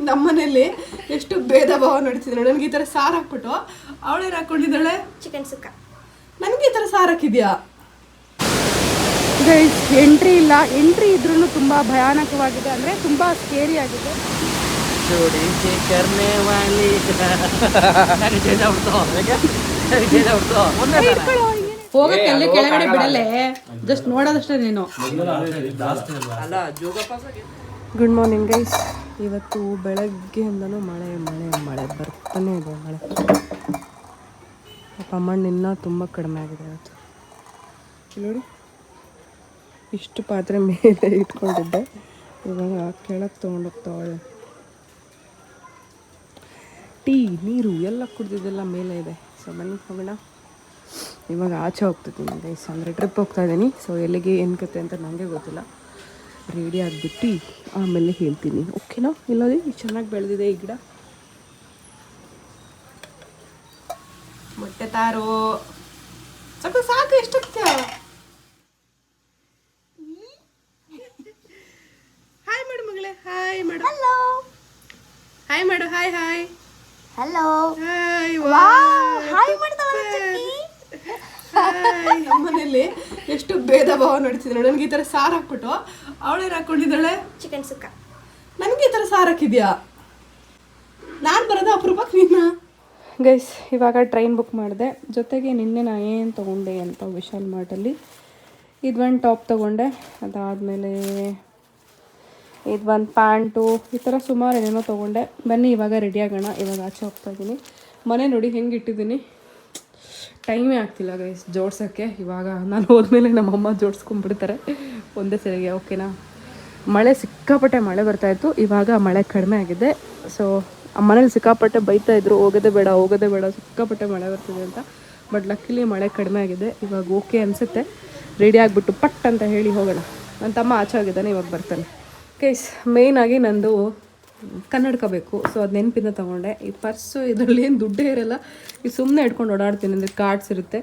ನಮ್ಮನೇಲಿ ಎಷ್ಟು ಭೇದ ಭಾವ ನಡೀತಿದ್ರು. ನನಗೆ ಈ ಥರ ಸಾರು ಹಾಕ್ಬಿಟ್ಟು ಅವಳೇನು ಹಾಕ್ಕೊಂಡಿದ್ದಾಳೆ ಚಿಕನ್ ಸುಕ್ಕ. ನನಗೆ ಈ ಥರ ಸಾರು ಹಾಕಿದ್ಯಾ? ಗೈಸ್ ಎಂಟ್ರಿ ಇಲ್ಲ, ಎಂಟ್ರಿ ಇದ್ರೂ ತುಂಬ ಭಯಾನಕವಾಗಿದೆ, ಅಂದರೆ ತುಂಬ ಸ್ಕೇರಿ ಆಗಿದೆ. ಹೋಗಕ್ಕೆ ಅಲ್ಲಿ ಕೆಳಗಡೆ ಬಿಡಲ್ಲೇ, ಜಸ್ಟ್ ನೋಡೋದಷ್ಟೇ ನೀನು. Good morning guys. ಇವತ್ತು ಬೆಳಗ್ಗೆಯಿಂದನೂ ಮಳೆ ಮಳೆ ಮಳೆ ಬರ್ತಾನೆ ಇದೆ. ಮಳೆ ಪಾಪ ಮಣ್ಣಿನ್ನ ತುಂಬ ಕಡಿಮೆ ಆಗಿದೆ ಇವತ್ತು. ನೋಡಿ ಇಷ್ಟು ಪಾತ್ರೆ ಮೇಲೆ ಇಟ್ಕೊಂಡಿದ್ದೆ, ಇವಾಗ ಕೆಳಗೆ ತೊಗೊಂಡೋಗ್ತಾವಳೆ. ಟೀ ನೀರು ಎಲ್ಲ ಕುಡ್ದಿದ್ದೆಲ್ಲ ಮೇಲೆ ಇದೆ. ಸೊ ಬನ್ನಿ ಹೋಗೋಣ. ಇವಾಗ ಆಚೆ ಹೋಗ್ತಿದ್ದೀನಿ ಗೈಸ್, ಅಂದರೆ ಟ್ರಿಪ್ ಹೋಗ್ತಾ ಇದ್ದೀನಿ. ಸೊ ಎಲ್ಲಿಗೆ ಏನು ಕತೆ ಅಂತ ನನಗೆ ಗೊತ್ತಿಲ್ಲ. ರೆಡಿ ಆಗಿಬಿಟ್ಟು ಆಮೇಲೆ ಹೇಳ್ತೀನಿ, ಓಕೆನಾ? ಇಲ್ಲದೆ ಚೆನ್ನಾಗಿ ಬೆಳೆದಿದೆ ಈ ಗಿಡ. ಮೊಟ್ಟೆ ತಾರು ಸ್ವಲ್ಪ ಸಾಕು. ಎಷ್ಟಾಗ್ತೀಯ? ಹಾಯ್ ಮಾಡು ಮಗಳೇ, ಹಾಯ್ ಮಾಡು. ಹಲೋ ಹಾಯ್ ಮಾಡು. Hi hi hello hi. Hi ಮಾಡ್ತಾವಲ್ಲ ಚಕ್ಕಿ. ನಮ್ಮನೇಲಿ ಎಷ್ಟು ಭೇದ ಭಾವ ನಡೀತಿದ್ರು. ನನಗೆ ಈ ಥರ ಸಾರು ಹಾಕ್ಬಿಟ್ಟು ಅವಳೇನು ಹಾಕ್ಕೊಂಡಿದ್ದಾಳೆ ಚಿಕನ್ ಸುಕ್ಕ. ನನಗೆ ಈ ಥರ ಸಾರು ಹಾಕಿದ್ಯಾ? ನಾನು ಬರೋದು ಅಪರೂಪಕ್ಕೆ ನೀನು. ಗೈಸ್ ಇವಾಗ ಟ್ರೈನ್ ಬುಕ್ ಮಾಡಿದೆ. ಜೊತೆಗೆ ನಿನ್ನೆ ನಾನು ಏನು ತೊಗೊಂಡೆ ಅಂತ ವಿಶಾಲ್ ಮಾರ್ಟಲ್ಲಿ ಇದೊಂದು ಟಾಪ್ ತೊಗೊಂಡೆ, ಅದಾದಮೇಲೆ ಇದೊಂದು ಪ್ಯಾಂಟು, ಈ ಥರ ಸುಮಾರು ಏನೇನೋ ತೊಗೊಂಡೆ. ಬನ್ನಿ ಇವಾಗ ರೆಡಿ ಆಗೋಣ. ಇವಾಗ ಆಚೆ ಹೋಗ್ತಾಯಿದ್ದೀನಿ. ಮನೆ ನೋಡಿ ಹೆಂಗೆ ಇಟ್ಟಿದ್ದೀನಿ, ಟೈಮೇ ಆಗ್ತಿಲ್ಲ ಗೈಸ್ ಜೋಡ್ಸೋಕ್ಕೆ. ಇವಾಗ ನಾನು ಹೋದ್ಮೇಲೆ ನಮ್ಮಮ್ಮ ಜೋಡಿಸ್ಕೊಂಡ್ಬಿಡ್ತಾರೆ ಒಂದೇ ಸರಿಗೆ, ಓಕೆನಾ? ಮಳೆ ಸಿಕ್ಕಾಪಟ್ಟೆ ಮಳೆ ಬರ್ತಾಯಿತ್ತು, ಇವಾಗ ಮಳೆ ಕಡಿಮೆ ಆಗಿದೆ. ಸೊ ಮನೇಲಿ ಸಿಕ್ಕಾಪಟ್ಟೆ ಬೈತಾಯಿದ್ರು, ಹೋಗೋದೇ ಬೇಡ ಹೋಗೋದೇ ಬೇಡ, ಸಿಕ್ಕಾಪಟ್ಟೆ ಮಳೆ ಬರ್ತಿದೆ ಅಂತ. ಬಟ್ ಲಕ್ಕಿಲಿ ಮಳೆ ಕಡಿಮೆ ಆಗಿದೆ. ಇವಾಗ ಓಕೆ ಅನಿಸುತ್ತೆ. ರೆಡಿ ಆಗಿಬಿಟ್ಟು ಪಟ್ ಅಂತ ಹೇಳಿ ಹೋಗೋಣ. ನನ್ನ ತಮ್ಮ ಆಚೆ ಆಗಿದ್ದಾನೆ, ಇವಾಗ ಬರ್ತಾನೆ. ಗೈಸ್ ಮೇಯ್ನಾಗಿ ನಂದು ಕನ್ನಡಕ ಬೇಕು. ಸೊ ಅದು ನೆನಪಿಂದ ತೊಗೊಂಡೆ. ಈ ಪರ್ಸು ಇದರಲ್ಲಿ ಏನು ದುಡ್ಡೇ ಇರೋಲ್ಲ, ಇದು ಸುಮ್ಮನೆ ಇಟ್ಕೊಂಡು ಓಡಾಡ್ತೀನಿ. ಅಂದರೆ ಕಾರ್ಡ್ಸ್ ಇರುತ್ತೆ.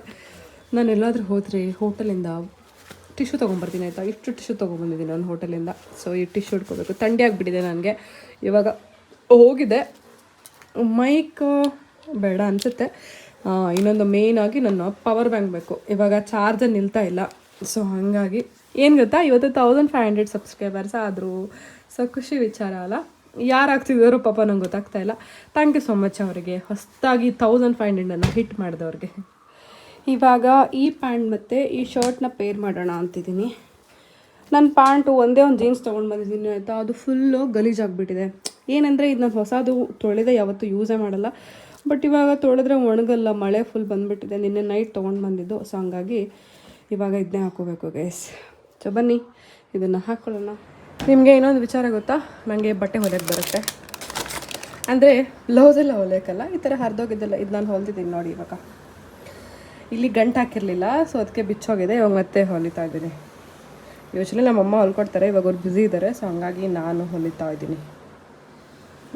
ನಾನು ಎಲ್ಲಾದರೂ ಹೋದರೆ ಹೋಟೆಲಿಂದ ಟಿಶ್ಯೂ ತೊಗೊಂಬರ್ತೀನಿ ಆಯಿತಾ. ಇಷ್ಟು ಟಿಶ್ಯೂ ತೊಗೊಂಬಂದಿದ್ದೀನಿ ನಾನು ಹೋಟೆಲಿಂದ. ಸೊ ಈ ಟಿಶ್ಯೂ ಇಟ್ಕೋಬೇಕು. ಥಂಡಿ ಆಗಿಬಿಟ್ಟಿದೆ ನನಗೆ. ಇವಾಗ ಹೋಗಿದೆ. ಮೈಕ್ ಬೇಡ ಅನಿಸುತ್ತೆ. ಇನ್ನೊಂದು ಮೇಯ್ನಾಗಿ ನನ್ನ ಪವರ್ ಬ್ಯಾಂಕ್ ಬೇಕು. ಇವಾಗ ಚಾರ್ಜರ್ ನಿಲ್ತಾ ಇಲ್ಲ. ಸೊ ಹಾಗಾಗಿ ಏನು ಗೊತ್ತಾ, ಇವತ್ತು 1500 ಸಬ್ಸ್ಕ್ರೈಬರ್ಸ್ ಆದರು. ಸೊ ಖುಷಿ ವಿಚಾರ ಅಲ್ಲ. ಯಾರು ಆಗ್ತಿದ್ದಾರೋ ಪಾಪ ನಂಗೆ ಗೊತ್ತಾಗ್ತಾ ಇಲ್ಲ. ಥ್ಯಾಂಕ್ ಯು ಸೊ ಮಚ್ ಅವರಿಗೆ, ಹೊಸದಾಗಿ 1500 ಹಿಟ್ ಮಾಡಿದವ್ರಿಗೆ. ಇವಾಗ ಈ ಪ್ಯಾಂಟ್ ಮತ್ತು ಈ ಶರ್ಟ್ನ ಪೇರ್ ಮಾಡೋಣ ಅಂತಿದ್ದೀನಿ. ನನ್ನ ಪ್ಯಾಂಟು ಒಂದೇ ಒಂದು ಜೀನ್ಸ್ ತೊಗೊಂಡು ಬಂದಿದ್ದೀನಿ ಆಯಿತಾ. ಅದು ಫುಲ್ಲು ಗಲೀಜಾಗಿಬಿಟ್ಟಿದೆ. ಏನಂದರೆ ಇದು ನಾನು ಹೊಸದು ತೊಳೆದೇ ಯಾವತ್ತೂ ಯೂಸೇ ಮಾಡಲ್ಲ. ಬಟ್ ಇವಾಗ ತೊಳೆದ್ರೆ ಒಣಗಲ್ಲ, ಮಳೆ ಫುಲ್ ಬಂದುಬಿಟ್ಟಿದೆ. ನಿನ್ನೆ ನೈಟ್ ತೊಗೊಂಡು ಬಂದಿದ್ದು. ಸೊ ಹಂಗಾಗಿ ಇವಾಗ ಇದನ್ನೇ ಹಾಕೋಬೇಕು ಗೈಸ್. ಸೊ ಬನ್ನಿ ಇದನ್ನು ಹಾಕ್ಕೊಳ್ಳೋಣ. ನಿಮಗೆ ಇನ್ನೊಂದು ವಿಚಾರ ಗೊತ್ತಾ, ನನಗೆ ಬಟ್ಟೆ ಹೊಲಿಯೋಕ್ಕೆ ಬರುತ್ತೆ. ಅಂದರೆ ಬ್ಲೌಸೆಲ್ಲ ಹೊಲಿಯೋಕ್ಕಲ್ಲ, ಈ ಥರ ಹರಿದೋಗಿದ್ದೆಲ್ಲ ಇದು ನಾನು ಹೊಲ್ದಿದ್ದೀನಿ ನೋಡಿ. ಇವಾಗ ಇಲ್ಲಿ ಗಂಟು ಹಾಕಿರಲಿಲ್ಲ, ಸೊ ಅದಕ್ಕೆ ಬಿಚ್ಚೋಗಿದೆ. ಇವಾಗ ಮತ್ತೆ ಹೊಲಿತಾ ಇದ್ದೀನಿ. ಯೂಶ್ವಲಿ ನಮ್ಮಮ್ಮ ಹೊಲ್ಕೊಡ್ತಾರೆ, ಇವಾಗ ಅವ್ರು ಬ್ಯುಸಿ ಇದ್ದಾರೆ. ಸೊ ಹಂಗಾಗಿ ನಾನು ಹೊಲಿತಾ ಇದ್ದೀನಿ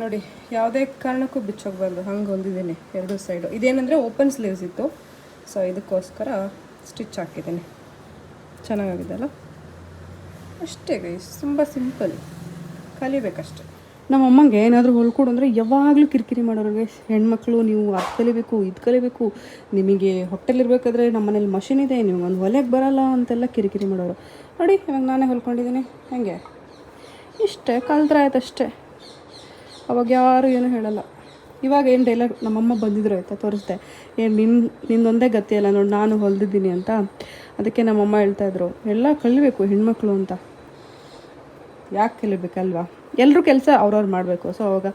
ನೋಡಿ. ಯಾವುದೇ ಕಾರಣಕ್ಕೂ ಬಿಚ್ಚೋಗ್ಬಾರ್ದು, ಹಂಗೆ ಹೊಲಿದಿದ್ದೀನಿ ಎರಡು ಸೈಡು. ಇದೇನೆಂದರೆ ಓಪನ್ ಸ್ಲೀವ್ಸ್ ಇತ್ತು. ಸೊ ಇದಕ್ಕೋಸ್ಕರ ಸ್ಟಿಚ್ ಹಾಕಿದ್ದೀನಿ. ಚೆನ್ನಾಗಿದೆ ಅಲ್ಲ? ಅಷ್ಟೇ ಗೈಸ್, ತುಂಬ ಸಿಂಪಲ್, ಕಲಿಬೇಕಷ್ಟೆ. ನಮ್ಮ ಅಮ್ಮಂಗೆ ಏನಾದರೂ ಹೊಲ್ಕೊಡು ಅಂದರೆ ಯಾವಾಗಲೂ ಕಿರಿಕಿರಿ ಮಾಡೋರು ಗೈಸ್. ಹೆಣ್ಮಕ್ಳು ನೀವು ಅದು ಕಲಿಬೇಕು ಇದು ಕಲಿಬೇಕು, ನಿಮಗೆ ಹೊಟ್ಟೆಲಿರ್ಬೇಕಾದ್ರೆ ನಮ್ಮ ಮನೇಲಿ ಮಷಿನ್ ಇದೆ, ನೀವು ಒಂದು ಹೊಲಿಯೋಕ್ಕೆ ಬರೋಲ್ಲ ಅಂತೆಲ್ಲ ಕಿರಿಕಿರಿ ಮಾಡೋರು. ನೋಡಿ ಇವಾಗ ನಾನೇ ಹೊಲ್ಕೊಂಡಿದ್ದೀನಿ. ಹಾಗೆ ಇಷ್ಟೇ, ಕಲ್ತ್ರೆ ಆಯ್ತು ಅಷ್ಟೇ. ಅವಾಗ ಯಾರು ಏನೂ ಹೇಳಲ್ಲ. ಇವಾಗ ಏನು ಡೈಲಾಗ್ ನಮ್ಮಮ್ಮ ಬಂದಿದ್ರು ಆಯಿತಾ, ತೋರಿಸ್ದೆ. ಏನು ನಿನ್ನೊಂದೇ ಗತಿಯಲ್ಲ ನೋಡಿ, ನಾನು ಹೊಲ್ದಿದ್ದೀನಿ ಅಂತ. ಅದಕ್ಕೆ ನಮ್ಮಮ್ಮ ಹೇಳ್ತಾಯಿದ್ರು, ಎಲ್ಲ ಕಲಿಬೇಕು ಹೆಣ್ಮಕ್ಳು ಅಂತ. ಯಾಕೆ ಕಲಿಬೇಕಲ್ವಾ? ಎಲ್ಲರೂ ಕೆಲಸ ಅವ್ರವ್ರು ಮಾಡಬೇಕು. ಸೊ ಅವಾಗ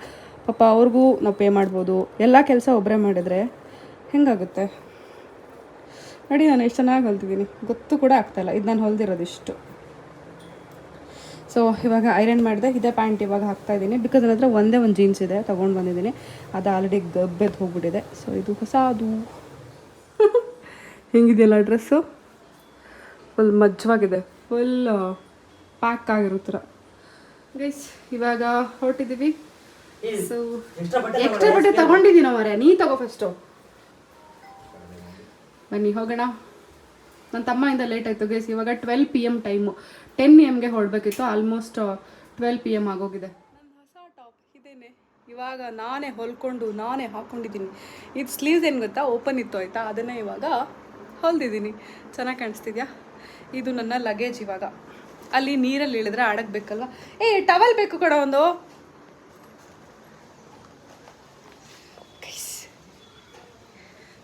ಪಾಪ ಅವ್ರಿಗೂ ನಾವು ಪೇ ಮಾಡ್ಬೋದು. ಎಲ್ಲ ಕೆಲಸ ಒಬ್ಬರೇ ಮಾಡಿದರೆ ಹೆಂಗಾಗುತ್ತೆ ನೋಡಿ. ನಾನು ಎಷ್ಟು ಚೆನ್ನಾಗಿ ಹೊಲ್ತಿದ್ದೀನಿ, ಗೊತ್ತು ಕೂಡ ಆಗ್ತಾಯಿಲ್ಲ. ಇದು ನಾನು ಹೊಲ್ದಿರೋದಿಷ್ಟು. ಸೊ ಇವಾಗ ಐರನ್ ಮಾಡಿದೆ. ಇದೇ ಪ್ಯಾಂಟ್ ಇವಾಗ ಹಾಕ್ತಾಯಿದ್ದೀನಿ. ಬಿಕಾಸ್ ನನ್ನ ಹತ್ರ ಒಂದೇ ಒಂದು ಜೀನ್ಸ್ ಇದೆ, ತೊಗೊಂಡು ಬಂದಿದ್ದೀನಿ. ಅದು ಆಲ್ರೆಡಿ ಗಬ್ಬೆದ್ದು ಹೋಗ್ಬಿಟ್ಟಿದೆ. ಸೊ ಇದು ಹೊಸದು. ಹೆಂಗಿದೆಯಲ್ಲ ಡ್ರೆಸ್ಸು, ಫುಲ್ ಮಜ್ವಾಗಿದೆ, ಫುಲ್ ಪ್ಯಾಕ್ ಆಗಿರೋ ಥರ ಗೈಸ್. ಇವಾಗ ಹೊರಟಿದ್ದೀವಿ. ಸೊ ಎಕ್ಸ್ಟ್ರಾ ಬಟ್ಟೆ ತೊಗೊಂಡಿದ್ದೀನೋ ಮಾರ್ರೆ, ನೀ ತಗೋ ಫಸ್ಟು. ಬನ್ನಿ ಹೋಗೋಣ. ನನ್ನ ತಮ್ಮಿಂದ ಲೇಟ್ ಆಯಿತು ಗೈಸ್. ಇವಾಗ 12 PM ಟೈಮು. 10 AM ಹೊರಡಬೇಕಿತ್ತು. ಆಲ್ಮೋಸ್ಟ್ 12 PM ಆಗೋಗಿದೆ. ನನ್ನ ಹೊಸ ಟಾಪ್ ಇದೇನೆ. ಇವಾಗ ನಾನೇ ಹೊಲ್ಕೊಂಡು ನಾನೇ ಹಾಕ್ಕೊಂಡಿದ್ದೀನಿ. ಇದು ಸ್ಲೀವ್ಸ್ ಏನು ಗೊತ್ತಾ, ಓಪನ್ ಇತ್ತು ಆಯಿತಾ, ಅದನ್ನೇ ಇವಾಗ ಹೊಲ್ದಿದ್ದೀನಿ. ಚೆನ್ನಾಗಿ ಕಾಣಿಸ್ತಿದ್ಯಾ? ಇದು ನನ್ನ ಲಗೇಜ್. ಇವಾಗ ಅಲ್ಲಿ ನೀರಲ್ಲಿ ಇಳಿದ್ರೆ ಆಡಕ್ಬೇಕಲ್ವ. ಟವಲ್ ಬೇಕು ಕಡ ಒಂದು.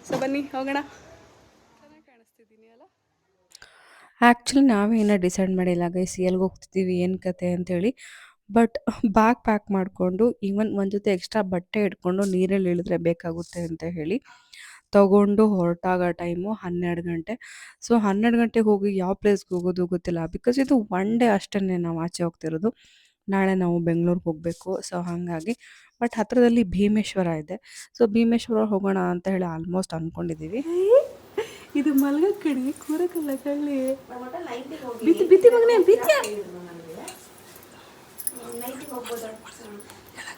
ಸೊ ಬನ್ನಿ ಹೋಗೋಣ. ಚೆನ್ನಾಗಿ ಕಾಣಿಸ್ತಿದ್ದೀನಿ ಅಲ್ಲ? ಆ್ಯಕ್ಚುಲಿ ನಾವೇನೋ ಡಿಸೈಡ್ ಮಾಡಿಲ್ಲ ಗೈಸ್, ಎಲ್ಲಿಗೆ ಹೋಗ್ತಿದ್ದೀವಿ ಏನು ಕತೆ ಅಂತೇಳಿ. ಬಟ್ ಬ್ಯಾಗ್ ಪ್ಯಾಕ್ ಮಾಡಿಕೊಂಡು ಈವನ್ ಒಂದು ಜೊತೆ ಎಕ್ಸ್ಟ್ರಾ ಬಟ್ಟೆ ಇಟ್ಕೊಂಡು ನೀರಲ್ಲಿ ಇಳಿದ್ರೆ ಬೇಕಾಗುತ್ತೆ ಅಂತ ಹೇಳಿ ತಗೊಂಡು ಹೊರಟಾಗ ಟೈಮು 12 ಗಂಟೆ. ಸೊ 12 ಗಂಟೆಗೆ ಹೋಗಿ ಯಾವ ಪ್ಲೇಸ್ಗೆ ಹೋಗೋದು ಗೊತ್ತಿಲ್ಲ, ಬಿಕಾಸ್ ಇದು ಒನ್ ಡೇ ಅಷ್ಟೇ ನಾವು ಆಚೆ ಹೋಗ್ತಿರೋದು. ನಾಳೆ ನಾವು ಬೆಂಗಳೂರಿಗೆ ಹೋಗಬೇಕು. ಸೊ ಹಾಗಾಗಿ ಬಟ್ ಹತ್ತಿರದಲ್ಲಿ ಭೀಮೇಶ್ವರ ಇದೆ. ಸೊ ಭೀಮೇಶ್ವರ ಹೋಗೋಣ ಅಂತ ಹೇಳಿ ಆಲ್ಮೋಸ್ಟ್ ಅಂದ್ಕೊಂಡಿದ್ದೀವಿ. ಇದು ಮಲ್ಗ ಕಡೆ ಕೂರಕಲ್ಲ ಕಳ್ಳಿ ಬಿತ್ತಿ ಬಿತ್ತಿ ಮಗನೇ ಬಿತ್ತಿ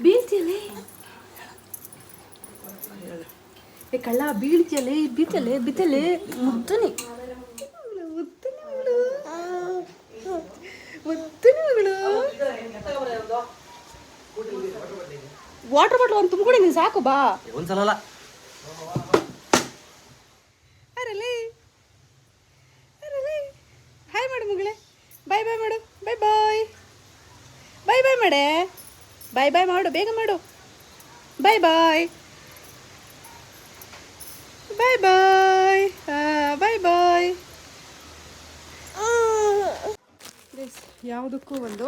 ಬೀಳ್ತಿಯಲೇ ಕಳ್ಳ ಬೀಳ್ತಿಯಲೇ ಬಿತ್ತಲೆ ಬಿತ್ತಲೆ ಮುದ್ದನೆ ವಾಟರ್ ಬಾಟ್ಲ್ ಒಂದು ತುಂಬಿಕೊಡಿ ನೀನು ಸಾಕು ಬಾ ಒಂದ್ಸಲ ಅರಲಿ ಅರಲಿ ಹಾಯ್ ಮಾಡು ಮಗಳೇ, ಬಾಯ್ ಬಾಯ್ ಮಾಡು, ಬಾಯ್ ಬಾಯ್ ಬಾಯ್ ಬಾಯ್ ಮಾಡೆ, ಬಾಯ್ ಬಾಯ್ ಮಾಡು, ಬೇಗ ಮಾಡು, ಬಾಯ್ ಬಾಯ್ ಬಾಯ್ ಬಾಯ್ ಬಾಯ್ ಬಾಯ್. ಯಾವುದಕ್ಕೂ ಒಂದು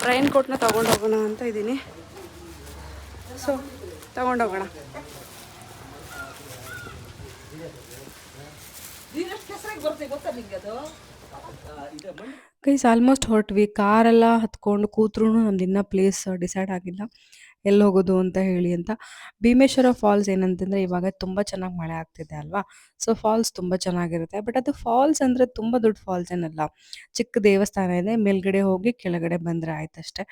ರೈನ್ ಕೋಟ್ನ ತೊಗೊಂಡೋಗೋಣ ಅಂತ ಇದ್ದೀನಿ. ಸೊ ತೊಗೊಂಡೋಗೋಣ. ಗೈಸ್ ಆಲ್ಮೋಸ್ಟ್ ಹೊರಟ್ವಿ. ಕಾರೆಲ್ಲ ಹತ್ಕೊಂಡು ಕೂತ್ರೂ ನಮ್ದು ಇನ್ನೂ ಪ್ಲೇಸ್ ಡಿಸೈಡ್ ಆಗಿಲ್ಲ ಎಲ್ಲಿ ಹೋಗೋದು ಅಂತ ಹೇಳಿ ಅಂತ. ಭೀಮೇಶ್ವರ ಫಾಲ್ಸ್ ಏನಂತಂದರೆ ಇವಾಗ ತುಂಬ ಚೆನ್ನಾಗಿ ಮಳೆ ಆಗ್ತಿದೆ ಅಲ್ವಾ. ಸೊ ಫಾಲ್ಸ್ ತುಂಬ ಚೆನ್ನಾಗಿರುತ್ತೆ. ಬಟ್ ಅದು ಫಾಲ್ಸ್ ಅಂದರೆ ತುಂಬ ದೊಡ್ಡ ಫಾಲ್ಸ್ ಏನಲ್ಲ, ಚಿಕ್ಕ ದೇವಸ್ಥಾನ ಇದೆ, ಮೇಲ್ಗಡೆ ಹೋಗಿ ಕೆಳಗಡೆ ಬಂದರೆ ಆಯ್ತಷ್ಟೇ.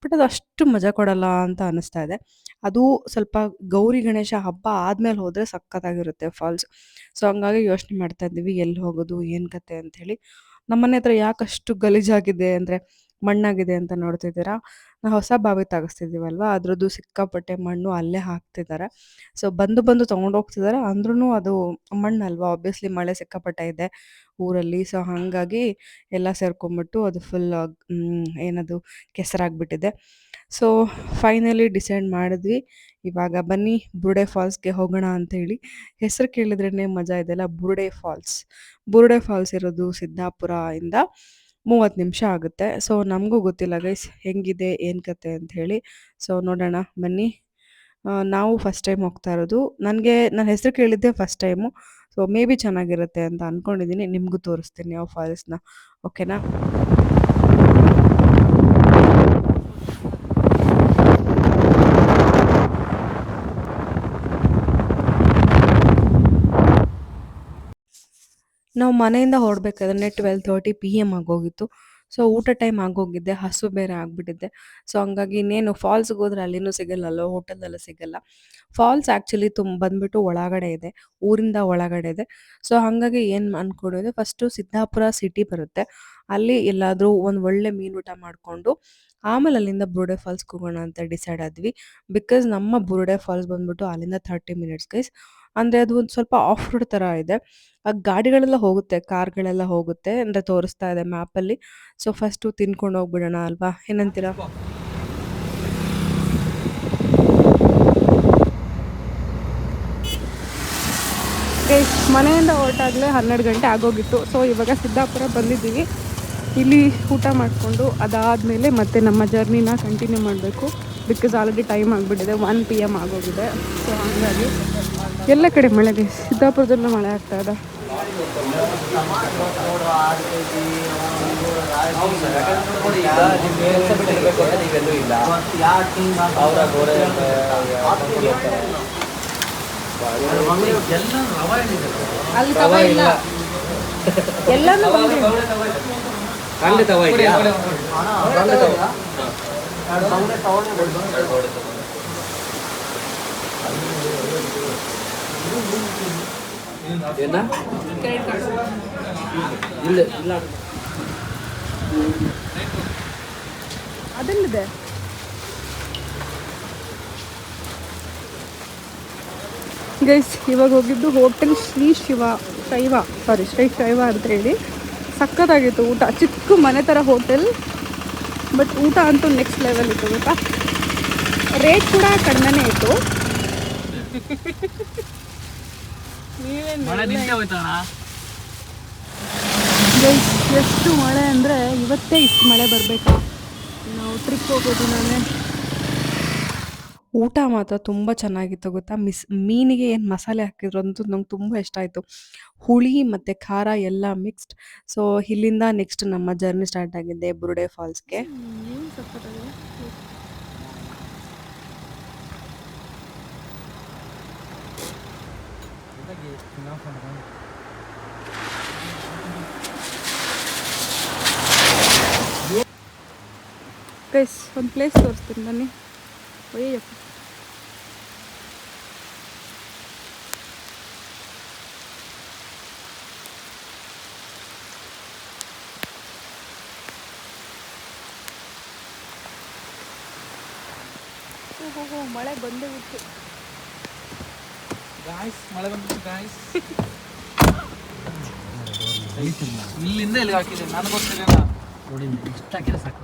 ಬಟ್ ಅದು ಅಷ್ಟು ಮಜಾ ಕೊಡಲ್ಲ ಅಂತ ಅನ್ನಿಸ್ತಾ ಇದೆ. ಅದು ಸ್ವಲ್ಪ ಗೌರಿ ಗಣೇಶ ಹಬ್ಬ ಆದಮೇಲೆ ಹೋದರೆ ಸಖತ್ತಾಗಿರುತ್ತೆ ಫಾಲ್ಸ್. ಸೊ ಹಂಗಾಗಿ ಯೋಚನೆ ಮಾಡ್ತಾ ಇದ್ದೀವಿ ಎಲ್ಲಿ ಹೋಗೋದು ಏನು ಕತೆ ಅಂಥೇಳಿ. ನಮ್ಮನೆ ಹತ್ರ ಯಾಕಷ್ಟು ಗಲೀಜಾಗಿದೆ ಅಂದರೆ ಮಣ್ಣಾಗಿದೆ ಅಂತ ನೋಡ್ತಿದ್ದೀರಾ. ನಾವು ಹೊಸ ಬಾವಿ ತೆಗೆಸ್ತಿದ್ದೀವಲ್ವ, ಅದ್ರದ್ದು ಸಿಕ್ಕಾಪಟ್ಟೆ ಮಣ್ಣು ಅಲ್ಲೇ ಹಾಕ್ತಿದ್ದಾರೆ. ಸೊ ಬಂದು ತೊಗೊಂಡು ಹೋಗ್ತಿದ್ದಾರೆ. ಅಂದ್ರೂ ಅದು ಮಣ್ಣಲ್ವಾ, ಆಬ್ವಿಯಸ್ಲಿ ಮಳೆ ಸಿಕ್ಕಾಪಟ್ಟೆ ಇದೆ ಊರಲ್ಲಿ. ಸೊ ಹಾಗಾಗಿ ಎಲ್ಲ ಸೇರ್ಕೊಂಬಿಟ್ಟು ಅದು ಫುಲ್ ಏನದು ಕೆಸರಾಗ್ಬಿಟ್ಟಿದೆ. ಸೊ ಫೈನಲಿ ಡಿಸೈಡ್ ಮಾಡಿದ್ವಿ ಇವಾಗ ಬನ್ನಿ ಬುರುಡೆ ಫಾಲ್ಸ್ಗೆ ಹೋಗೋಣ ಅಂತೇಳಿ. ಹೆಸರು ಕೇಳಿದ್ರೇ ಮಜಾ ಇದೆಯಲ್ಲ, ಬುರುಡೆ ಫಾಲ್ಸ್. ಬುರುಡೆ ಫಾಲ್ಸ್ ಇರೋದು ಸಿದ್ದಾಪುರ ಇಂದ 30 ನಿಮಿಷ ಆಗುತ್ತೆ. ಸೊ ನಮಗೂ ಗೊತ್ತಿಲ್ಲ ಗೈಸ್ ಹೆಂಗಿದೆ ಏನು ಕತೆ ಅಂತ ಹೇಳಿ. ಸೊ ನೋಡೋಣ ಬನ್ನಿ. ನಾವು ಫಸ್ಟ್ ಟೈಮ್ ಹೋಗ್ತಾ ಇರೋದು. ನನ್ನ ಹೆಸರು ಕೇಳಿದ್ದೆ first time. So may be ಚೆನ್ನಾಗಿರುತ್ತೆ ಅಂತ ಅಂದ್ಕೊಂಡಿದ್ದೀನಿ. ನಿಮಗೂ ತೋರಿಸ್ತೀನಿ ಯಾವ ಫಾಲ್ಸ್ನ, ಓಕೆನಾ? ನಾವು ಮನೆಯಿಂದ ಹೊರಡ್ಬೇಕಾದ್ರೆ 12:30 PM ಆಗೋಗಿತ್ತು. ಸೊ ಊಟ ಟೈಮ್ ಆಗೋಗಿದ್ದೆ, ಹಸು ಬೇರೆ ಆಗಿಬಿಟ್ಟಿದ್ದೆ. ಸೊ ಹಂಗಾಗಿ ಇನ್ನೇನು ಫಾಲ್ಸ್ಗೆ ಹೋದ್ರೆ ಅಲ್ಲಿನೂ ಸಿಗಲ್ಲಲ್ಲೋ, ಹೋಟೆಲ್ದಲ್ಲೂ ಸಿಗಲ್ಲ. ಫಾಲ್ಸ್ ಆ್ಯಕ್ಚುಲಿ ಬಂದುಬಿಟ್ಟು ಒಳಗಡೆ ಇದೆ, ಊರಿಂದ ಒಳಗಡೆ ಇದೆ. ಸೊ ಹಾಗಾಗಿ ಏನು ಅಂದ್ಕೊಂಡಿದ್ದೆ, ಫಸ್ಟು ಸಿದ್ದಾಪುರ ಸಿಟಿ ಬರುತ್ತೆ, ಅಲ್ಲಿ ಎಲ್ಲಾದರೂ ಒಂದು ಒಳ್ಳೆ ಮೀನು ಊಟ ಮಾಡಿಕೊಂಡು ಆಮೇಲೆ ಅಲ್ಲಿಂದ ಬುರುಡೆ ಫಾಲ್ಸ್ಗೆ ಹೋಗೋಣ ಅಂತ ಡಿಸೈಡ್ ಆದ್ವಿ. ಬಿಕಾಸ್ ನಮ್ಮ ಬುರುಡೆ ಫಾಲ್ಸ್ ಬಂದುಬಿಟ್ಟು ಅಲ್ಲಿಂದ 30 ಮಿನಿಟ್ಸ್ ಗೈಸ್. ಅಂದರೆ ಅದು ಒಂದು ಸ್ವಲ್ಪ ಆಫ್ ರೋಡ್ ಥರ ಇದೆ. ಗಾಡಿಗಳೆಲ್ಲ ಹೋಗುತ್ತೆ, ಕಾರ್ಗಳೆಲ್ಲ ಹೋಗುತ್ತೆ ಅಂದರೆ ತೋರಿಸ್ತಾ ಇದೆ ಮ್ಯಾಪಲ್ಲಿ. ಸೊ ಫಸ್ಟು ತಿನ್ಕೊಂಡು ಹೋಗ್ಬಿಡೋಣ ಅಲ್ವಾ, ಏನಂತೀರಾ? ಮನೆಯಿಂದ ಹೊರಟಾಗಲೇ 12 ಗಂಟೆ ಆಗೋಗಿತ್ತು. ಸೊ ಇವಾಗ ಸಿದ್ದಾಪುರ ಬಂದಿದ್ದೀವಿ. ಇಲ್ಲಿ ಊಟ ಮಾಡಿಕೊಂಡು ಅದಾದಮೇಲೆ ಮತ್ತೆ ನಮ್ಮ ಜರ್ನಿನ ಕಂಟಿನ್ಯೂ ಮಾಡಬೇಕು. ಬಿಕಾಸ್ ಆಲ್ರೆಡಿ ಟೈಮ್ ಆಗಿಬಿಟ್ಟಿದೆ, 1 PM ಆಗೋಗಿದೆ. ಸೊ ಹಾಗಾಗಿ ಎಲ್ಲ ಕಡೆ ಮಳೆಗೆ, ಸಿದ್ದಾಪುರದಲ್ಲೂ ಮಳೆ ಆಗ್ತಾ ಇದೆ. ಅಲ್ಲಿ ತವ ಇಲ್ಲ, ಎಲ್ಲನೂ ಅದಲ್ಲಿದೆ. ಗೈಸ್ ಇವಾಗ ಹೋಗಿದ್ದು ಹೋಟೆಲ್ ಶ್ರೀ ಶೈವ ಅಂತ ಹೇಳಿ. ಸಖತ್ತಾಗಿತ್ತು ಊಟ. ಚಿಕ್ಕ ಮನೆ ಥರ ಹೋಟೆಲ್, ಬಟ್ ಊಟ ಅಂತೂ ನೆಕ್ಸ್ಟ್ ಲೆವೆಲ್ ಇತ್ತು ಗೊತ್ತಾ. ರೇಟ್ ಕೂಡ ಕಡಿಮೆನೇ ಇತ್ತು. ಗೈಸ್ ಎಷ್ಟು ಮಳೆ ಅಂದರೆ ಇವತ್ತೇ ಇಷ್ಟು ಮಳೆ ಬರಬೇಕಾ, ನಾವು ಟ್ರಿಪ್ ಹೋಗೋದು ನಾನೇ. ಊಟ ಮಾತ್ರ ತುಂಬ ಚೆನ್ನಾಗಿತ್ತು ಗೊತ್ತಾ. ಮೀನಿಗೆ ಏನು ಮಸಾಲೆ ಹಾಕಿದ್ರು ಅಂತೂ ನಂಗೆ ತುಂಬ ಇಷ್ಟ ಆಯಿತು. ಹುಳಿ ಮತ್ತು ಖಾರ ಎಲ್ಲ ಮಿಕ್ಸ್ಡ್. ಸೊ ಇಲ್ಲಿಂದ ನೆಕ್ಸ್ಟ್ ನಮ್ಮ ಜರ್ನಿ ಸ್ಟಾರ್ಟ್ ಆಗಿದೆ ಬುರುಡೆ ಫಾಲ್ಸ್ಗೆ. ಗೈಸ್ ಒಂದು ಪ್ಲೇಸ್ ತೋರಿಸ್ತೀನಿ ಬನ್ನಿ. ಒಯ್ಯಪ್ಪ, ಮಳೆ ಬಂದೇ ಬಿಟ್ಟು. ಮಳೆ ಬಂದ್ಬಿಟ್ಟು ಗಾಯ್ಸ್. ಇಲ್ಲಿಂದ ಎಲ್ಲಿಗೆ ಹಾಕಿದ್ದೀನಿ ನಾನು ಗೊತ್ತಿಲ್ಲ ನೋಡಿ. ಇಷ್ಟ ಹಾಕಿದ್ರೆ ಸಾಕು.